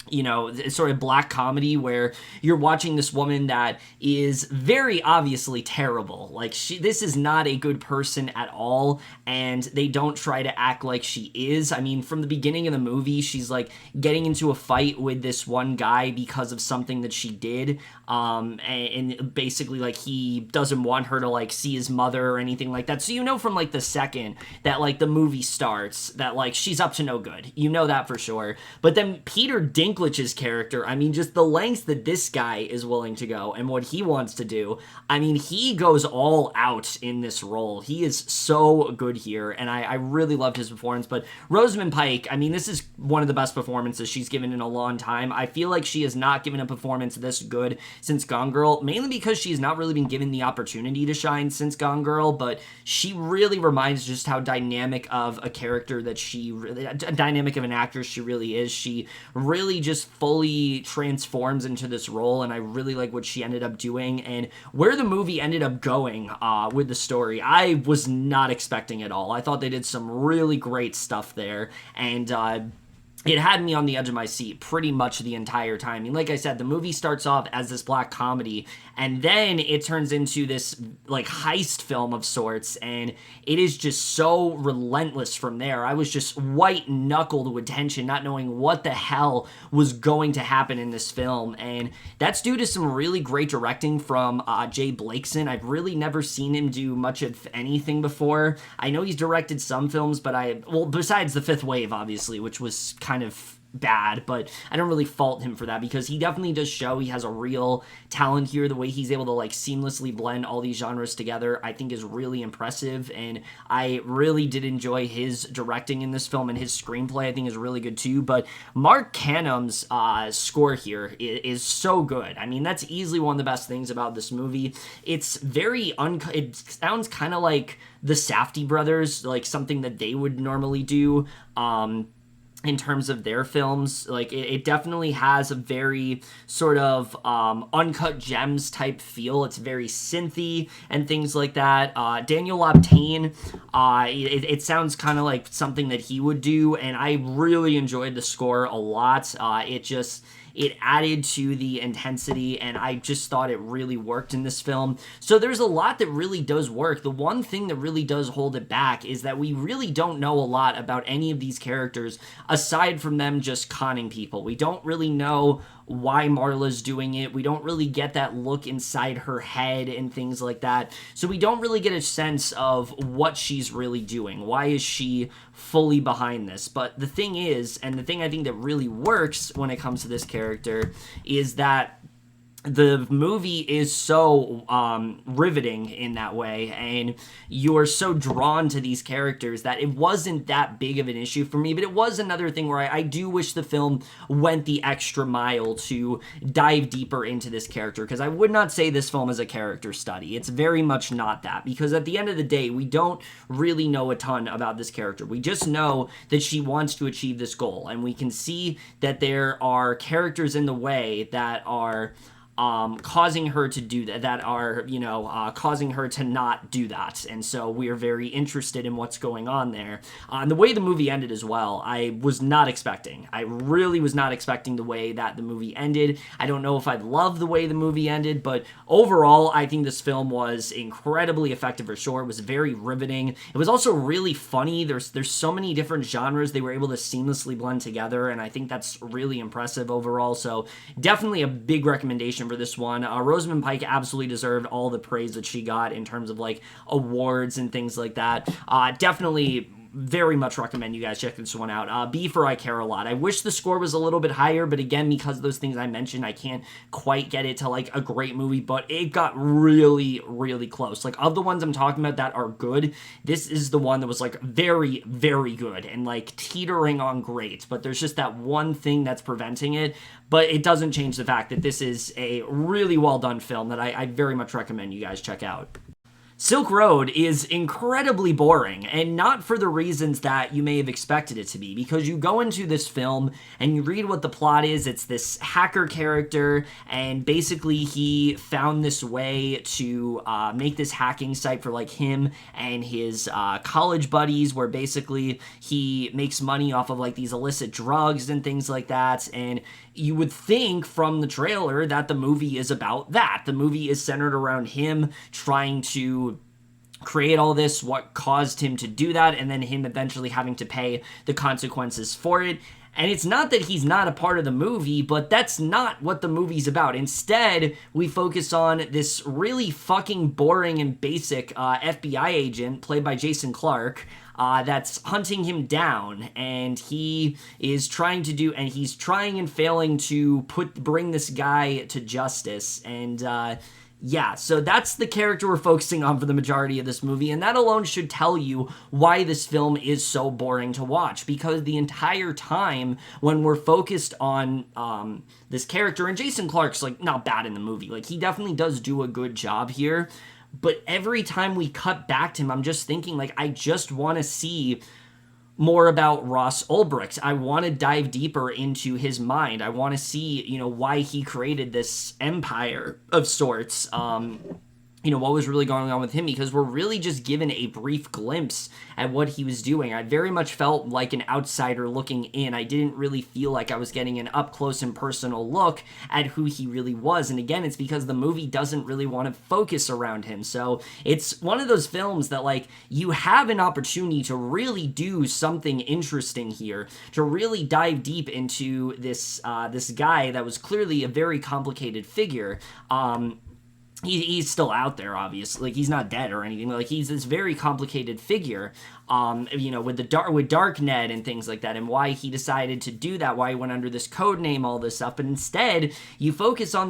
Speaker 1: you know, sort of black comedy where you're watching this woman that is very obviously terrible. Like, this is not a good person at all, and they don't try to act like she is. I mean, from the beginning of the movie, she's like getting into a fight with this one guy because of something that she did, and basically like he doesn't want her to like see his mother or anything like that. So you know from like the second that like the movie starts that like she's up to no good. You know that for sure. But then Peter Dinklage Dinklage's character, I mean, just the lengths that this guy is willing to go and what he wants to do. I mean, he goes all out in this role. He is so good here, and I really loved his performance. But Rosamund Pike, I mean, this is one of the best performances she's given in a long time. I feel like she has not given a performance this good since Gone Girl, mainly because she's not really been given the opportunity to shine since Gone Girl, but she really reminds just how dynamic of a character that dynamic of an actress she really is. She really just fully transforms into this role, and I really like what she ended up doing and where the movie ended up going with the story. I was not expecting at all. I thought they did some really great stuff there, and it had me on the edge of my seat pretty much the entire time. I mean, like I said, the movie starts off as this black comedy, and then it turns into this, like, heist film of sorts, and it is just so relentless from there. I was just white-knuckled with tension, not knowing what the hell was going to happen in this film, and that's due to some really great directing from Jay Blakeson. I've really never seen him do much of anything before. I know he's directed some films, but besides The Fifth Wave, obviously, which was kind of bad, but I don't really fault him for that because he definitely does show he has a real talent here. The way he's able to, like, seamlessly blend all these genres together, I think is really impressive, and I really did enjoy his directing in this film, and his screenplay I think is really good too. But Mark Canham's score here is so good. I mean, that's easily one of the best things about this movie. It's very it sounds kind of like the Safdie brothers, like something that they would normally do in terms of their films. Like, it definitely has a very sort of Uncut Gems type feel. It's very synthy and things like that. Daniel Obtain, it sounds kind of like something that he would do, and I really enjoyed the score a lot. It added to the intensity, and I just thought it really worked in this film. So there's a lot that really does work. The one thing that really does hold it back is that we really don't know a lot about any of these characters aside from them just conning people. We don't really know why Marla's doing it. We don't really get that look inside her head and things like that. So we don't really get a sense of what she's really doing. Why is she fully behind this? But the thing is, and the thing I think that really works when it comes to this character, is that the movie is so riveting in that way, and you're so drawn to these characters that it wasn't that big of an issue for me. But it was another thing where I do wish the film went the extra mile to dive deeper into this character, because I would not say this film is a character study. It's very much not that, because at the end of the day, we don't really know a ton about this character. We just know that she wants to achieve this goal, and we can see that there are characters in the way that are causing her to do that are, causing her to not do that. And so we are very interested in what's going on there. And the way the movie ended as well, I was not expecting. I really was not expecting the way that the movie ended. I don't know if I'd love the way the movie ended, but overall, I think this film was incredibly effective for sure. It was very riveting. It was also really funny. There's so many different genres they were able to seamlessly blend together, and I think that's really impressive overall. So definitely a big recommendation for this one. Rosamund Pike absolutely deserved all the praise that she got in terms of, like, awards and things like that. Definitely very much recommend you guys check this one out. B for I Care a Lot. I wish the score was a little bit higher, but again, because of those things I mentioned, I can't quite get it to, like, a great movie, but it got really, really close. Like, of the ones I'm talking about that are good, this is the one that was, like, very, very good and, like, teetering on great, but there's just that one thing that's preventing it. But it doesn't change the fact that this is a really well done film that I very much recommend you guys check out. Silk Road is incredibly boring, and not for the reasons that you may have expected it to be, because you go into this film and you read what the plot is. It's this hacker character, and basically he found this way to make this hacking site for, like, him and his college buddies, where basically he makes money off of, like, these illicit drugs and things like that. And you would think from the trailer that the movie is about that. The movie is centered around him trying to create all this, what caused him to do that, and then him eventually having to pay the consequences for it. And it's not that he's not a part of the movie, but that's not what the movie's about. Instead, we focus on this really fucking boring and basic FBI agent played by Jason Clarke that's hunting him down, and he is trying to do, and he's trying and failing to bring this guy to justice. And yeah, so that's the character we're focusing on for the majority of this movie, and that alone should tell you why this film is so boring to watch, because the entire time when we're focused on this character, and Jason Clarke's, like, not bad in the movie, like, he definitely does do a good job here, but every time we cut back to him, I'm just thinking, like, I just want to see more about Ross Ulbricht. I want to dive deeper into his mind. I want to see, why he created this empire of sorts. What was really going on with him, because we're really just given a brief glimpse at what he was doing. I very much felt like an outsider looking in. I didn't really feel like I was getting an up-close and personal look at who he really was. And again, it's because the movie doesn't really want to focus around him. So it's one of those films that, like, you have an opportunity to really do something interesting here, to really dive deep into this guy that was clearly a very complicated figure. He's still out there, obviously. Like, he's not dead or anything. Like, he's this very complicated figure, with Darknet and things like that, and why he decided to do that, why he went under this code name, all this stuff. But instead, you focus on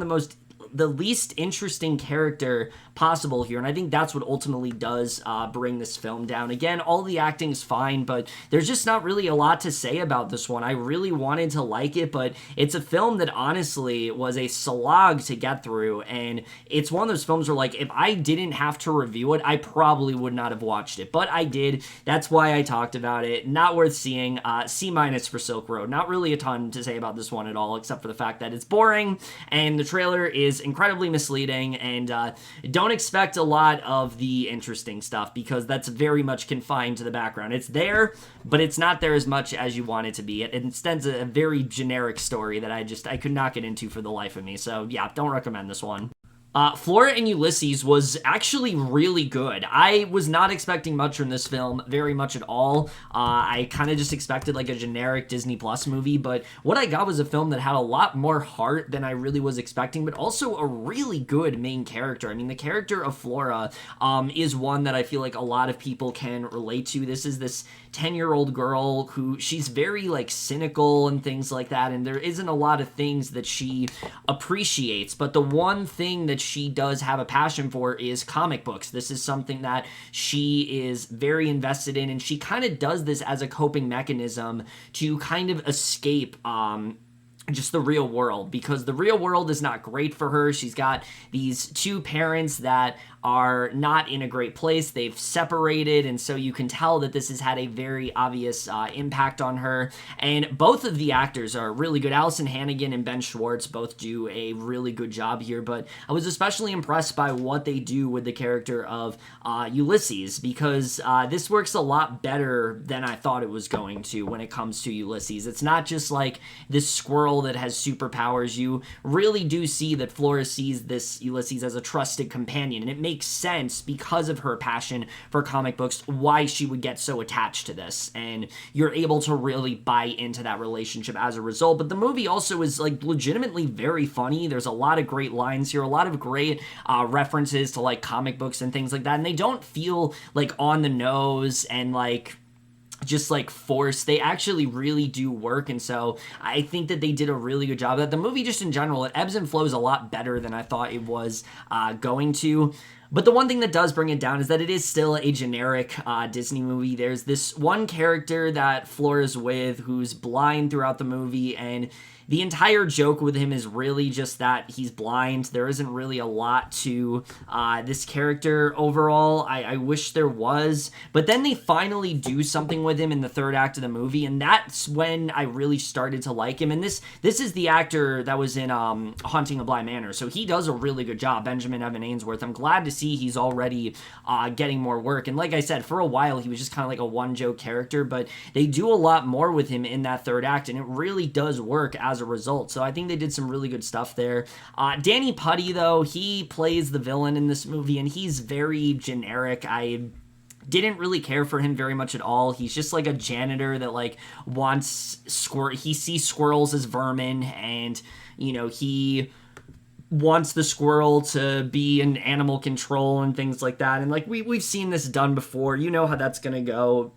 Speaker 1: the least interesting character possible here, and I think that's what ultimately does bring this film down. Again, all the acting's fine, but there's just not really a lot to say about this one. I really wanted to like it, but it's a film that honestly was a slog to get through, and it's one of those films where, like, if I didn't have to review it, I probably would not have watched it, but I did. That's why I talked about it. Not worth seeing. C- for Silk Road. Not really a ton to say about this one at all, except for the fact that it's boring, and the trailer is incredibly misleading, and don't expect a lot of the interesting stuff, because that's very much confined to the background. It's there, but it's not there as much as you want it to be. It instead a very generic story that I could not get into for the life of me. So yeah, don't recommend this one. Flora and Ulysses was actually really good. I was not expecting much from this film, very much at all. I kind of just expected like a generic Disney Plus movie, but what I got was a film that had a lot more heart than I really was expecting, but also a really good main character. I mean, the character of Flora is one that I feel like a lot of people can relate to. This is this 10-year-old girl who, she's very like cynical and things like that, and there isn't a lot of things that she appreciates, but the one thing that she does have a passion for is comic books. This is something that she is very invested in, and she kind of does this as a coping mechanism to kind of escape just the real world, because the real world is not great for her. She's got these two parents that are not in a great place. They've separated, and so you can tell that this has had a very obvious impact on her. And both of the actors are really good. Allison Hannigan and Ben Schwartz both do a really good job here, but I was especially impressed by what they do with the character of Ulysses, because this works a lot better than I thought it was going to when it comes to Ulysses. It's not just like this squirrel that has superpowers. You really do see that Flora sees this Ulysses as a trusted companion, and it makes sense because of her passion for comic books why she would get so attached to this, and you're able to really buy into that relationship as a result. But the movie also is like legitimately very funny. There's a lot of great lines here, a lot of great references to like comic books and things like that, and they don't feel like on the nose and like just like forced. They actually really do work, and so I think that they did a really good job of that. The movie just in general, it ebbs and flows a lot better than I thought it was going to. But the one thing that does bring it down is that it is still a generic Disney movie. There's this one character that Flora's with who's blind throughout the movie, and the entire joke with him is really just that he's blind. There isn't really a lot to this character overall. I wish there was. But then they finally do something with him in the third act of the movie, and that's when I really started to like him. And this is the actor that was in Haunting of Bly Manor, so he does a really good job, Benjamin Evan Ainsworth. I'm glad to see he's already getting more work. And like I said, for a while he was just kind of like a one-joke character, but they do a lot more with him in that third act, and it really does work as a result. So I think they did some really good stuff there. Danny Putty, though, he plays the villain in this movie, and he's very generic. didn't really care for him very much at all. He's just like a janitor that like wants he sees squirrels as vermin, and he wants the squirrel to be in animal control and things like that. And like we've seen this done before. You know how that's gonna go.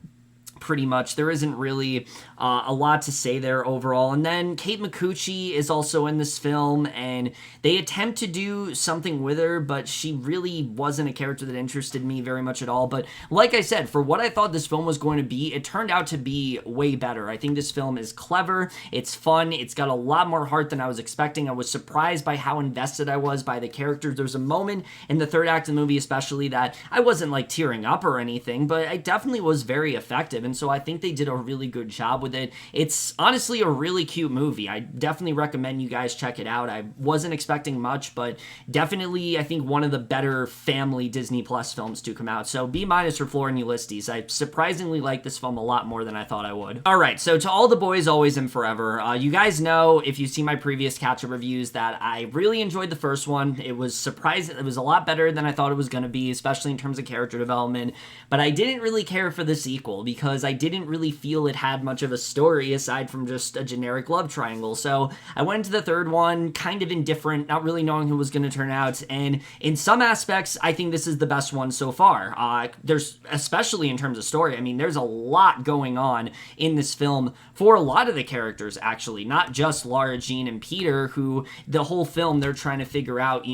Speaker 1: Pretty much. There isn't really a lot to say there overall. And then Kate Micucci is also in this film, and they attempt to do something with her, but she really wasn't a character that interested me very much at all. But like I said, for what I thought this film was going to be, it turned out to be way better. I think this film is clever, it's fun, it's got a lot more heart than I was expecting. I was surprised by how invested I was by the characters. There was a moment in the third act of the movie especially that I wasn't like tearing up or anything, but I definitely was very effective. And so I think they did a really good job with it. It's honestly a really cute movie. I definitely recommend you guys check it out. I wasn't expecting much, but definitely I think one of the better family Disney Plus films to come out. So B- for Flora and Ulysses. I surprisingly like this film a lot more than I thought I would. All right, so to all the boys, always and forever. You guys know, if you've seen my previous catch-up reviews, that I really enjoyed the first one. It was surprising. It was a lot better than I thought it was going to be, especially in terms of character development. But I didn't really care for the sequel because I didn't really feel it had much of a story aside from just a generic love triangle. So I went into the third one kind of indifferent, not really knowing who was going to turn out. And in some aspects, I think this is the best one so far. There's, especially in terms of story, I mean, there's a lot going on in this film for a lot of the characters, actually, not just Lara Jean and Peter, who the whole film they're trying to figure out,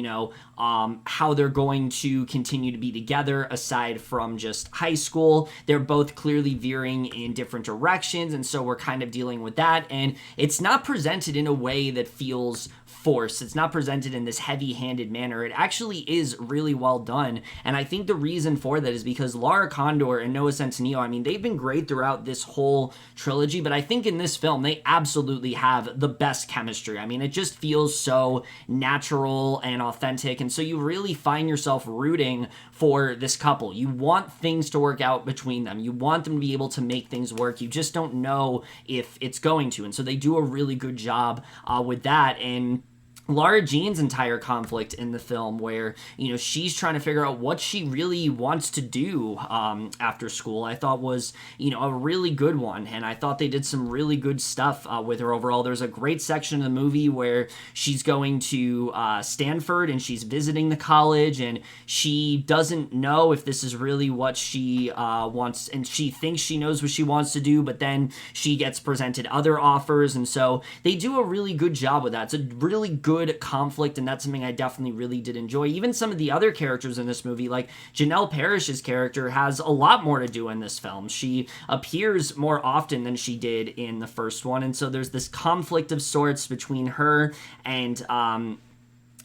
Speaker 1: how they're going to continue to be together aside from just high school. They're both clearly veering in different directions, and so we're kind of dealing with that. And it's not presented in a way that feels forced. It's not presented in this heavy-handed manner. It actually is really well done, and I think the reason for that is because Lara Condor and Noah Centineo, I mean, they've been great throughout this whole trilogy, but I think in this film, they absolutely have the best chemistry. I mean, it just feels so natural and authentic, and so you really find yourself rooting for this couple. You want things to work out between them. You want them to be able to make things work. You just don't know if it's going to, and so they do a really good job with that. And Lara Jean's entire conflict in the film where, she's trying to figure out what she really wants to do after school, I thought was, a really good one. And I thought they did some really good stuff with her overall. There's a great section of the movie where she's going to Stanford and she's visiting the college, and she doesn't know if this is really what she wants, and she thinks she knows what she wants to do, but then she gets presented other offers, and so they do a really good job with that. It's a really good conflict, and that's something I definitely really did enjoy. Even some of the other characters in this movie, like Janelle Parrish's character, has a lot more to do in this film. She appears more often than she did in the first one, and so there's this conflict of sorts between her and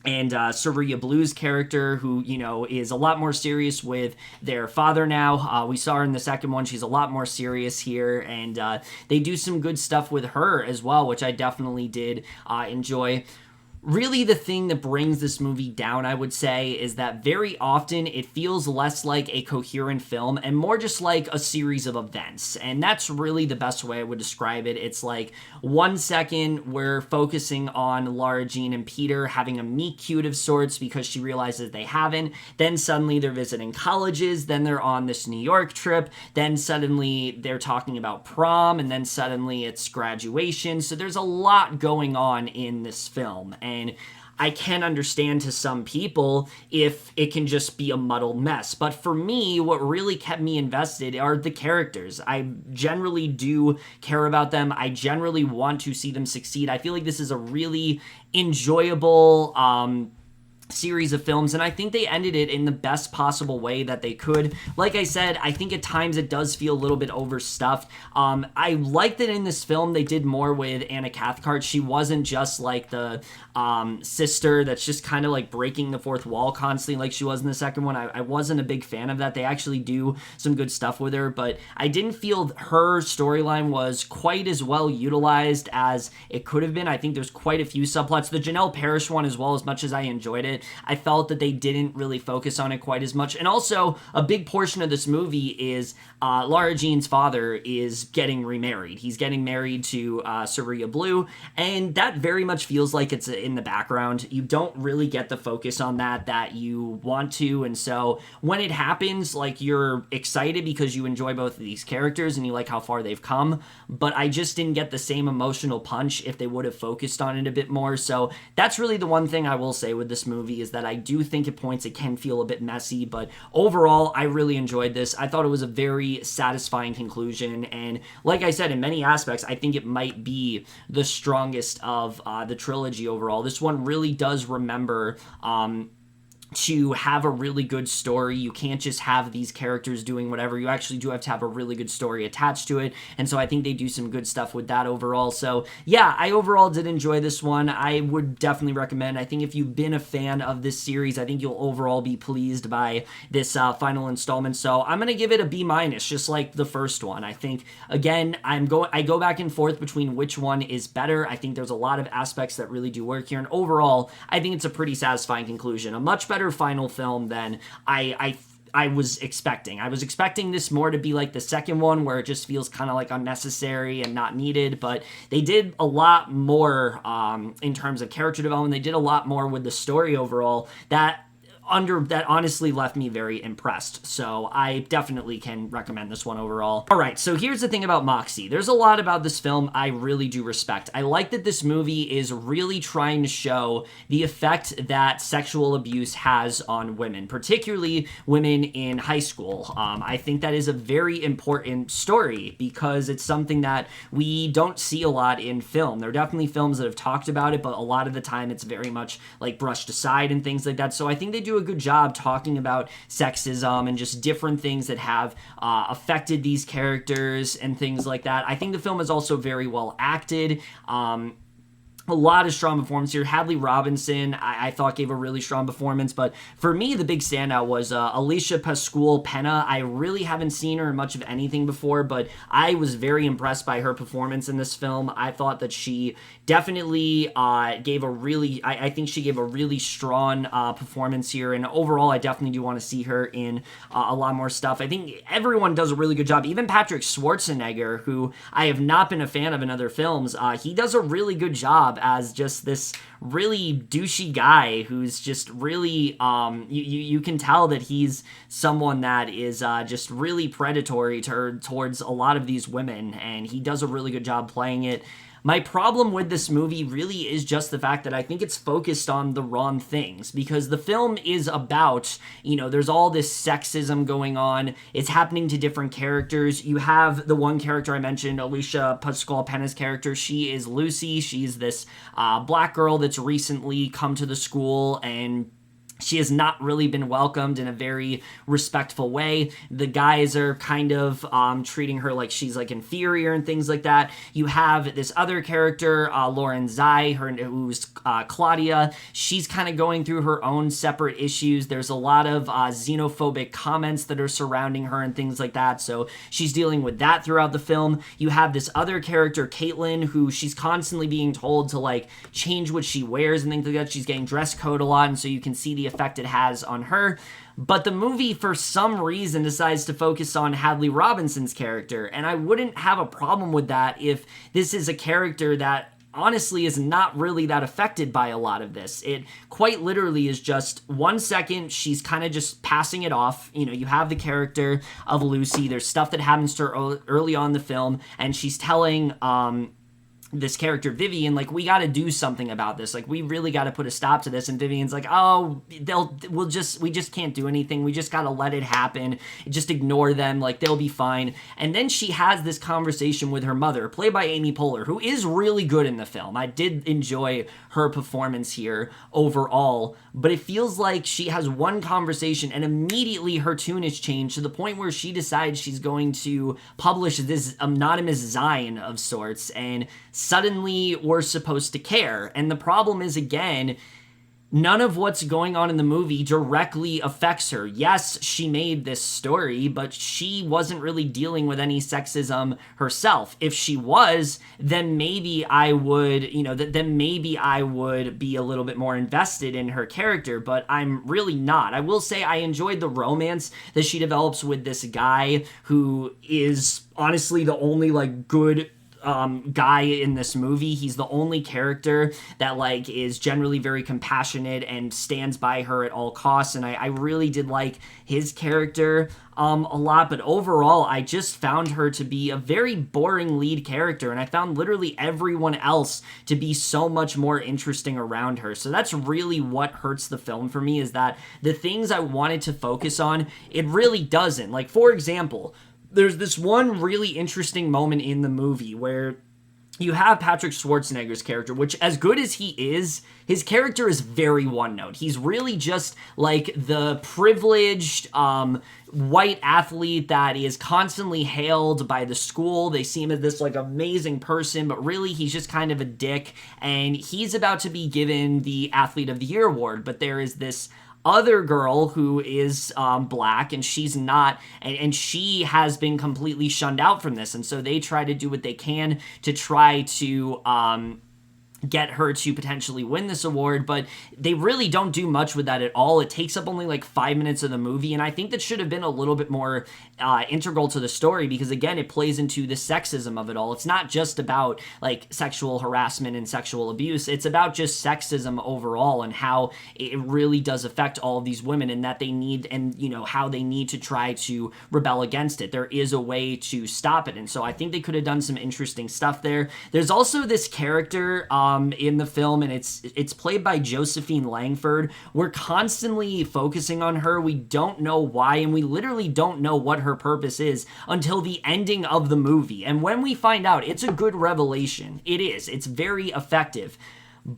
Speaker 1: Saria Blue's character, who, is a lot more serious with their father now. We saw her in the second one. She's a lot more serious here, and they do some good stuff with her as well, which I definitely did enjoy. Really, the thing that brings this movie down, I would say, is that very often it feels less like a coherent film and more just like a series of events. And that's really the best way I would describe it. It's like 1 second we're focusing on Lara Jean and Peter having a meet cute of sorts because she realizes they haven't. Then suddenly they're visiting colleges. Then they're on this New York trip. Then suddenly they're talking about prom. And then suddenly it's graduation. So there's a lot going on in this film. And I can understand to some people if it can just be a muddled mess. But for me, what really kept me invested are the characters. I generally do care about them. I generally want to see them succeed. I feel like this is a really enjoyable series of films, and I think they ended it in the best possible way that they could. Like I said, I think at times it does feel a little bit overstuffed. I like that in this film they did more with Anna Cathcart. She wasn't just like the sister that's just kind of like breaking the fourth wall constantly like she was in the second one. I wasn't a big fan of that. They actually do some good stuff with her, but I didn't feel her storyline was quite as well utilized as it could have been. I think there's quite a few subplots. The Janelle Parrish one as well, as much as I enjoyed it, it. I felt that they didn't really focus on it quite as much. And also, a big portion of this movie is Lara Jean's father is getting remarried. He's getting married to Saria Blue, and that very much feels like it's in the background. You don't really get the focus on that you want to, and so when it happens, like, you're excited because you enjoy both of these characters and you like how far they've come, but I just didn't get the same emotional punch if they would have focused on it a bit more. So that's really the one thing I will say with this movie, is that I do think at points it can feel a bit messy, but overall I really enjoyed this. I thought it was a very satisfying conclusion, and like I said, in many aspects I think it might be the strongest of the trilogy overall. This one really does remember to have a really good story. You can't just have these characters doing whatever. You actually do have to have a really good story attached to it, and so I think they do some good stuff with that overall. So yeah, I overall did enjoy this one. I would definitely recommend. I think if you've been a fan of this series, I think you'll overall be pleased by this final installment. So I'm gonna give it a B-, just like the first one. I think, again, I go back and forth between which one is better. I think there's a lot of aspects that really do work here, and overall I think it's a pretty satisfying conclusion. A much better final film than I was expecting. I was expecting this more to be like the second one, where it just feels kind of like unnecessary and not needed, but they did a lot more in terms of character development. They did a lot more with the story overall that honestly left me very impressed. So I definitely can recommend this one overall. All right, so here's the thing about Moxie. There's a lot about this film I really do respect. I like that this movie is really trying to show the effect that sexual abuse has on women, particularly women in high school. I think that is a very important story because it's something that we don't see a lot in film. There are definitely films that have talked about it, but a lot of the time it's very much like brushed aside and things like that. So I think they do a good job talking about sexism and just different things that have affected these characters and things like that. I think the film is also very well acted. A lot of strong performance here. Hadley Robinson, I thought, gave a really strong performance, but for me, the big standout was Alicia Pascual-Penna. I really haven't seen her in much of anything before, but I was very impressed by her performance in this film. I thought that she definitely gave a really, I think she gave a really strong performance here, and overall, I definitely do want to see her in a lot more stuff. I think everyone does a really good job. Even Patrick Schwarzenegger, who I have not been a fan of in other films, he does a really good job as just this really douchey guy who's just really, you can tell that he's someone that is just really predatory towards a lot of these women, and he does a really good job playing it. My problem with this movie really is just the fact that I think it's focused on the wrong things, because the film is about, there's all this sexism going on. It's happening to different characters. You have the one character I mentioned, Alicia Pascual-Penna's character. She is Lucy. She's this black girl that's recently come to the school, and she has not really been welcomed in a very respectful way. The guys are kind of treating her like she's like inferior and things like that. You have this other character, Lauren Zai, who's Claudia. She's kind of going through her own separate issues. There's a lot of xenophobic comments that are surrounding her and things like that. So she's dealing with that throughout the film. You have this other character, Caitlin, who she's constantly being told to like change what she wears and things like that. She's getting dress code a lot, and so you can see the effect it has on her. But the movie, for some reason, decides to focus on Hadley Robinson's character, and I wouldn't have a problem with that if this is a character that honestly is not really that affected by a lot of this. It quite literally is just 1 second, she's kind of just passing it off. You have the character of Lucy. There's stuff that happens to her early on in the film, and she's telling this character Vivian, like, we got to do something about this. Like, we really got to put a stop to this. And Vivian's like, oh, we just can't do anything. We just got to let it happen. Just ignore them. Like, they'll be fine. And then she has this conversation with her mother, played by Amy Poehler, who is really good in the film. I did enjoy her performance here overall, but it feels like she has one conversation and immediately her tune is changed to the point where she decides she's going to publish this anonymous zine of sorts, and suddenly we're supposed to care. And the problem is, again, none of what's going on in the movie directly affects her. Yes, she made this story, but she wasn't really dealing with any sexism herself. If she was, then maybe I would, then maybe I would be a little bit more invested in her character, but I'm really not. I will say I enjoyed the romance that she develops with this guy who is honestly the only like good guy in this movie. He's the only character that like is generally very compassionate and stands by her at all costs, and I really did like his character a lot. But overall, I just found her to be a very boring lead character, and I found literally everyone else to be so much more interesting around her. So that's really what hurts the film for me, is that the things I wanted to focus on, it really doesn't. Like, for example, there's this one really interesting moment in the movie where you have Patrick Schwarzenegger's character, which, as good as he is, his character is very one-note. He's really just like the privileged white athlete that is constantly hailed by the school. They see him as this like amazing person, but really he's just kind of a dick, and he's about to be given the Athlete of the Year award. But there is this other girl who is black, and she's not, and she has been completely shunned out from this, and so they try to do what they can to try to get her to potentially win this award, but they really don't do much with that at all. It takes up only like 5 minutes of the movie, and I think that should have been a little bit more integral to the story, because again, it plays into the sexism of it all. It's not just about like sexual harassment and sexual abuse. It's about just sexism overall, and how it really does affect all of these women, and that they need, and how they need to try to rebel against it. There is a way to stop it, and so I think they could have done some interesting stuff there. There's also this character in the film, and it's played by Josephine Langford. We're constantly focusing on her. We don't know why, and we literally don't know what her purpose is until the ending of the movie. And when we find out, it's a good revelation. It is. It's very effective.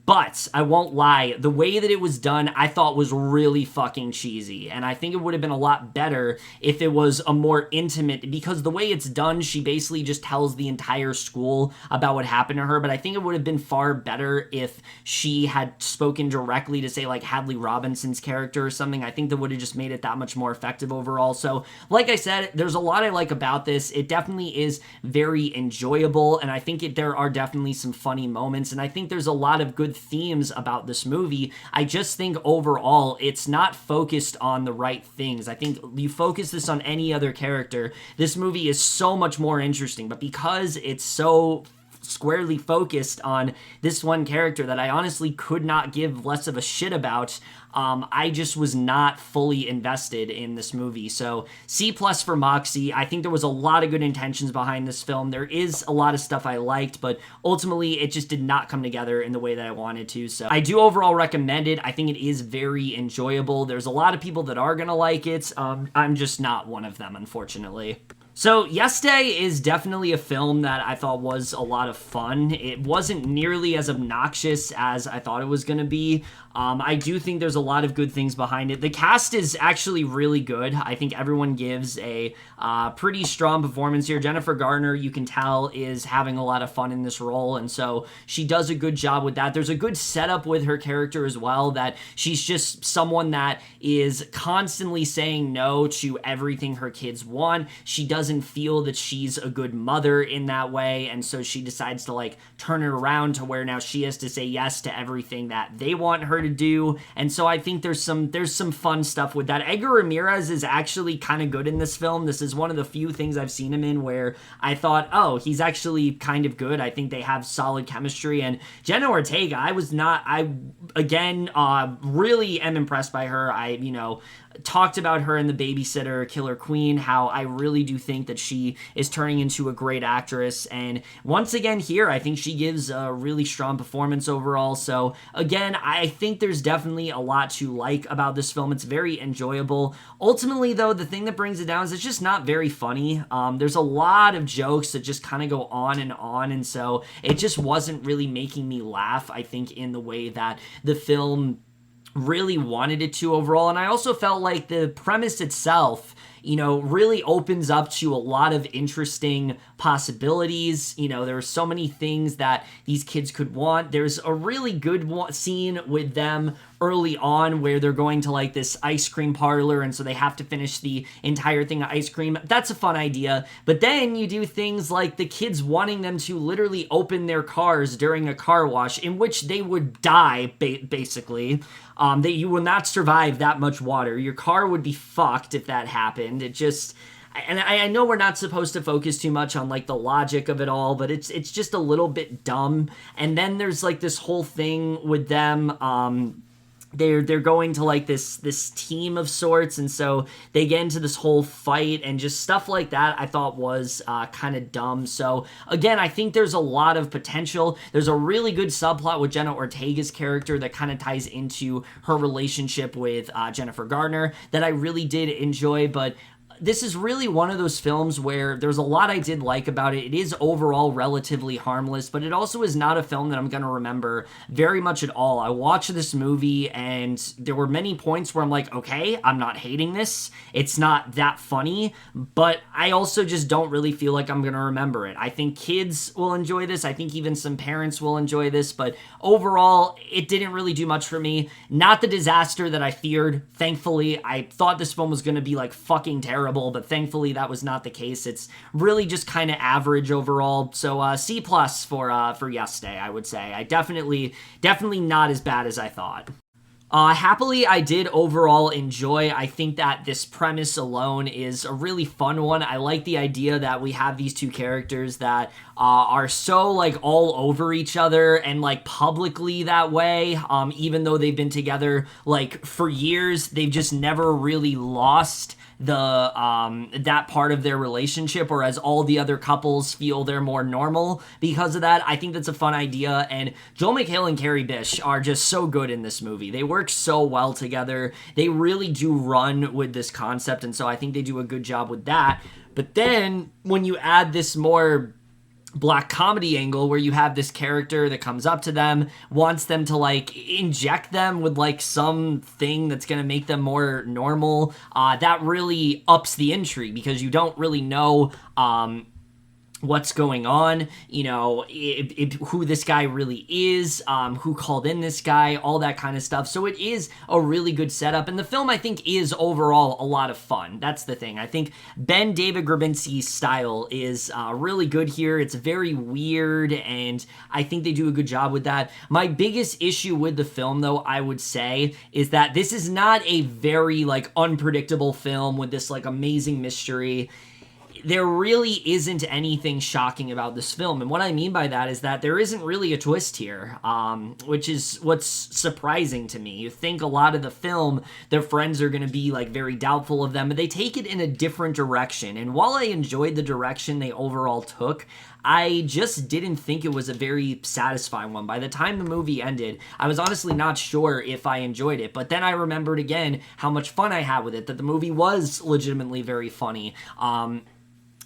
Speaker 1: But I won't lie, the way that it was done, I thought was really fucking cheesy. And I think it would have been a lot better if it was a more intimate, because the way it's done, she basically just tells the entire school about what happened to her. But I think it would have been far better if she had spoken directly to, say, like Hadley Robinson's character or something. I think that would have just made it that much more effective overall. So, like I said, there's a lot I like about this. It definitely is very enjoyable, and I think there are definitely some funny moments, and I think there's a lot of good themes about this movie. I just think overall it's not focused on the right things. I think you focus this on any other character, this movie is so much more interesting, but because it's so squarely focused on this one character that I honestly could not give less of a shit about, I just was not fully invested in this movie. So C+ for Moxie. I think there was a lot of good intentions behind this film. There is a lot of stuff I liked, but ultimately it just did not come together in the way that I wanted to. So I do overall recommend it. I think it is very enjoyable. There's a lot of people that are gonna like it. I'm just not one of them, unfortunately. So, Yes Day is definitely a film that I thought was a lot of fun. It wasn't nearly as obnoxious as I thought it was going to be. I do think there's a lot of good things behind it. The cast is actually really good. I think everyone gives a pretty strong performance here. Jennifer Garner, you can tell, is having a lot of fun in this role, and so she does a good job with that. There's a good setup with her character as well, that she's just someone that is constantly saying no to everything her kids want. She doesn't feel that she's a good mother in that way, and so she decides to like turn it around to where now she has to say yes to everything that they want her to do. And so I think there's some fun stuff with that. Edgar Ramirez is actually kind of good in this film. This is one of the few things I've seen him in where I thought, oh, he's actually kind of good. I think they have solid chemistry. And Jenna Ortega, I again really am impressed by her. Talked about her in The Babysitter, Killer Queen, how I really do think that she is turning into a great actress. And once again here, I think she gives a really strong performance overall. So again, I think there's definitely a lot to like about this film. It's very enjoyable. Ultimately, though, the thing that brings it down is it's just not very funny. There's a lot of jokes that just kind of go on, and so it just wasn't really making me laugh, I think, in the way that the film really wanted it to overall. And I also felt like the premise itself, really opens up to a lot of interesting possibilities. There are so many things that these kids could want. There's a really good scene with them early on where they're going to like this ice cream parlor, and so they have to finish the entire thing of ice cream. That's a fun idea. But then you do things like the kids wanting them to literally open their cars during a car wash, in which they would die, basically. That you will not survive that much water. Your car would be fucked if that happened. It just... And I know we're not supposed to focus too much on like the logic of it all, but it's just a little bit dumb. And then there's like this whole thing with them. They're going to like this team of sorts, and so they get into this whole fight and just stuff like that. I thought was kind of dumb. So again, I think there's a lot of potential. There's a really good subplot with Jenna Ortega's character that kind of ties into her relationship with Jennifer Garner that I really did enjoy, but this is really one of those films where there's a lot I did like about it. It is overall relatively harmless, but it also is not a film that I'm going to remember very much at all. I watched this movie and there were many points where I'm like, okay, I'm not hating this. It's not that funny, but I also just don't really feel like I'm going to remember it. I think kids will enjoy this. I think even some parents will enjoy this, but overall, it didn't really do much for me. Not the disaster that I feared. Thankfully, I thought this film was going to be like fucking terrible, but thankfully that was not the case. It's really just kind of average overall. So C+ for Yes Day, I would say. I definitely not as bad as I thought. Happily, I did overall enjoy. I think that this premise alone is a really fun one. I like the idea that we have these two characters that are so like all over each other and like publicly that way. Even though they've been together like for years, they've just never really lost that part of their relationship, whereas all the other couples feel they're more normal because of that. I think that's a fun idea, and Joel McHale and Carrie Bish are just so good in this movie. They work so well together. They really do run with this concept, and so I think they do a good job with that. But then when you add this more black comedy angle where you have this character that comes up to them, wants them to like inject them with like something that's going to make them more normal, that really ups the intrigue because you don't really know what's going on, you know, who this guy really is, who called in this guy, all that kind of stuff. So it is a really good setup, and the film, I think, is overall a lot of fun. That's the thing. I think Ben David Grabinski's style is really good here. It's very weird, and I think they do a good job with that. My biggest issue with the film, though, I would say, is that this is not a very, like, unpredictable film with this, like, amazing mystery. There really isn't anything shocking about this film. And what I mean by that is that there isn't really a twist here, which is what's surprising to me. You think a lot of the film, their friends are going to be like very doubtful of them, but they take it in a different direction. And while I enjoyed the direction they overall took, I just didn't think it was a very satisfying one. By the time the movie ended, I was honestly not sure if I enjoyed it. But then I remembered again how much fun I had with it, that the movie was legitimately very funny.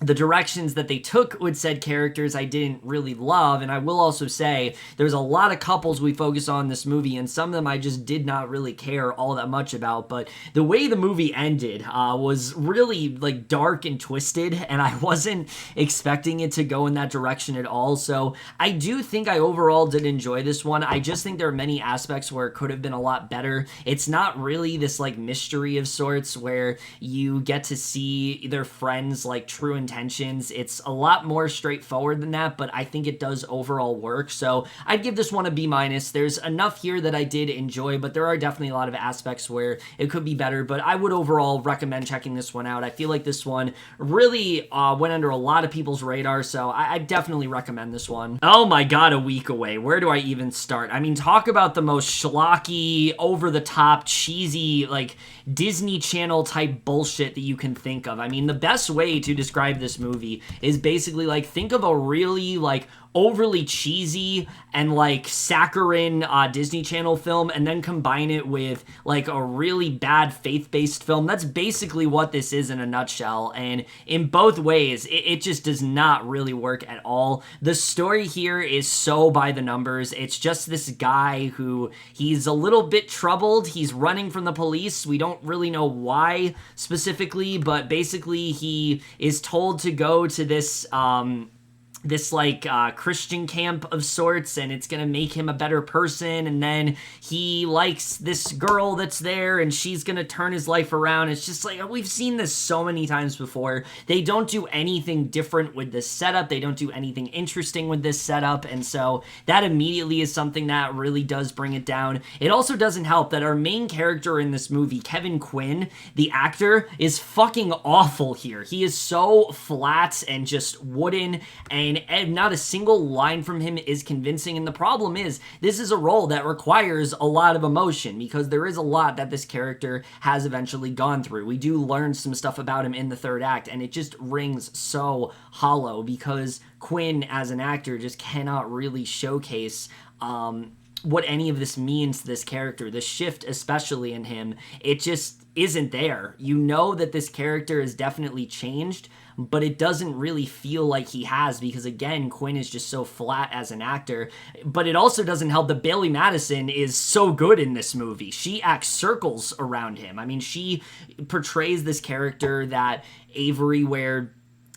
Speaker 1: The directions that they took with said characters I didn't really love, and I will also say there's a lot of couples we focus on in this movie, and some of them I just did not really care all that much about, but the way the movie ended was really like dark and twisted, and I wasn't expecting it to go in that direction at all. So I do think I overall did enjoy this one. I just think there are many aspects where it could have been a lot better. It's not really this like mystery of sorts where you get to see their friends like true intentions. It's a lot more straightforward than that, but I think it does overall work. So I'd give this one a B-. There's enough here that I did enjoy, but there are definitely a lot of aspects where it could be better, but I would overall recommend checking this one out. I feel like this one really went under a lot of people's radar, so I definitely recommend this one. Oh my god, a week away. Where do I even start? I mean, talk about the most schlocky, over-the-top, cheesy, like Disney Channel type bullshit that you can think of. I mean, the best way to describe this movie is basically like, think of a really like overly cheesy and like saccharine Disney Channel film, and then combine it with like a really bad faith-based film. That's basically what this is in a nutshell, and in both ways it just does not really work at all. The story here is so by the numbers. It's just this guy who, he's a little bit troubled. He's running from the police. We don't really know why specifically, but basically he is told to go to this this like Christian camp of sorts, and it's gonna make him a better person, and then he likes this girl that's there and she's gonna turn his life around. It's just like, we've seen this so many times before. They don't do anything different with this setup, they don't do anything interesting with this setup, and so that immediately is something that really does bring it down. It also doesn't help that our main character in this movie, Kevin Quinn, the actor, is fucking awful here. He is so flat and just wooden, and not a single line from him is convincing. And the problem is, this is a role that requires a lot of emotion, because there is a lot that this character has eventually gone through. We do learn some stuff about him in the third act, and it just rings so hollow, because Quinn as an actor just cannot really showcase what any of this means to this character. The shift, especially in him, it just isn't there. You know that this character has definitely changed, but it doesn't really feel like he has, because again, Quinn is just so flat as an actor. But it also doesn't help that Bailee Madison is so good in this movie. She acts circles around him. I mean, she portrays this character that Avery, where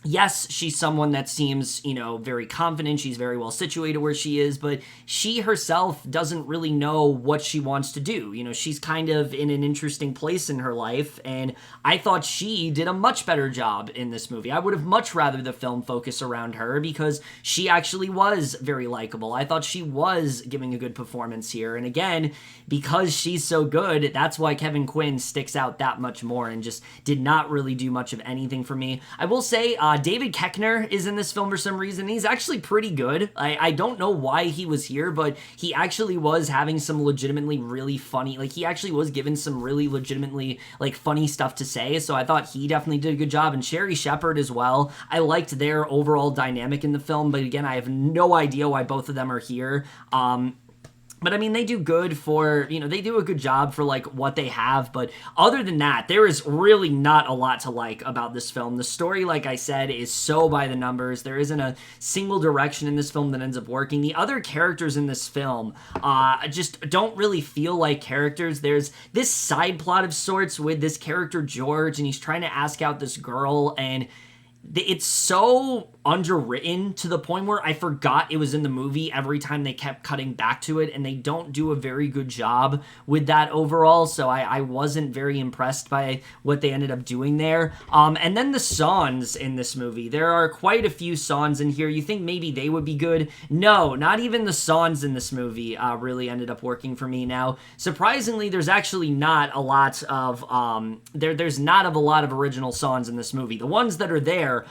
Speaker 1: yes, she's someone that seems, very confident. She's very well situated where she is, but she herself doesn't really know what she wants to do. She's kind of in an interesting place in her life, and I thought she did a much better job in this movie. I would have much rather the film focus around her, because she actually was very likable. I thought she was giving a good performance here, and again, because she's so good, that's why Kevin Quinn sticks out that much more and just did not really do much of anything for me. I will say, David Koechner is in this film for some reason. He's actually pretty good. I don't know why he was here, but he actually was having some legitimately really funny, he actually was given some really legitimately, funny stuff to say, so I thought he definitely did a good job. And Sherry Shepherd as well. I liked their overall dynamic in the film, but again, I have no idea why both of them are here. But I mean, they do good for, they do a good job for what they have. But other than that, there is really not a lot to like about this film. The story, like I said, is so by the numbers. There isn't a single direction in this film that ends up working. The other characters in this film just don't really feel like characters. There's this side plot of sorts with this character, George, and he's trying to ask out this girl, and it's so underwritten to the point where I forgot it was in the movie every time they kept cutting back to it, and they don't do a very good job with that overall, so I wasn't very impressed by what they ended up doing there. And then the songs in this movie. There are quite a few songs in here. You think maybe they would be good? No, not even the songs in this movie really ended up working for me. Now, surprisingly, there's actually not a lot of, there's not a lot of original songs in this movie. The ones that are there are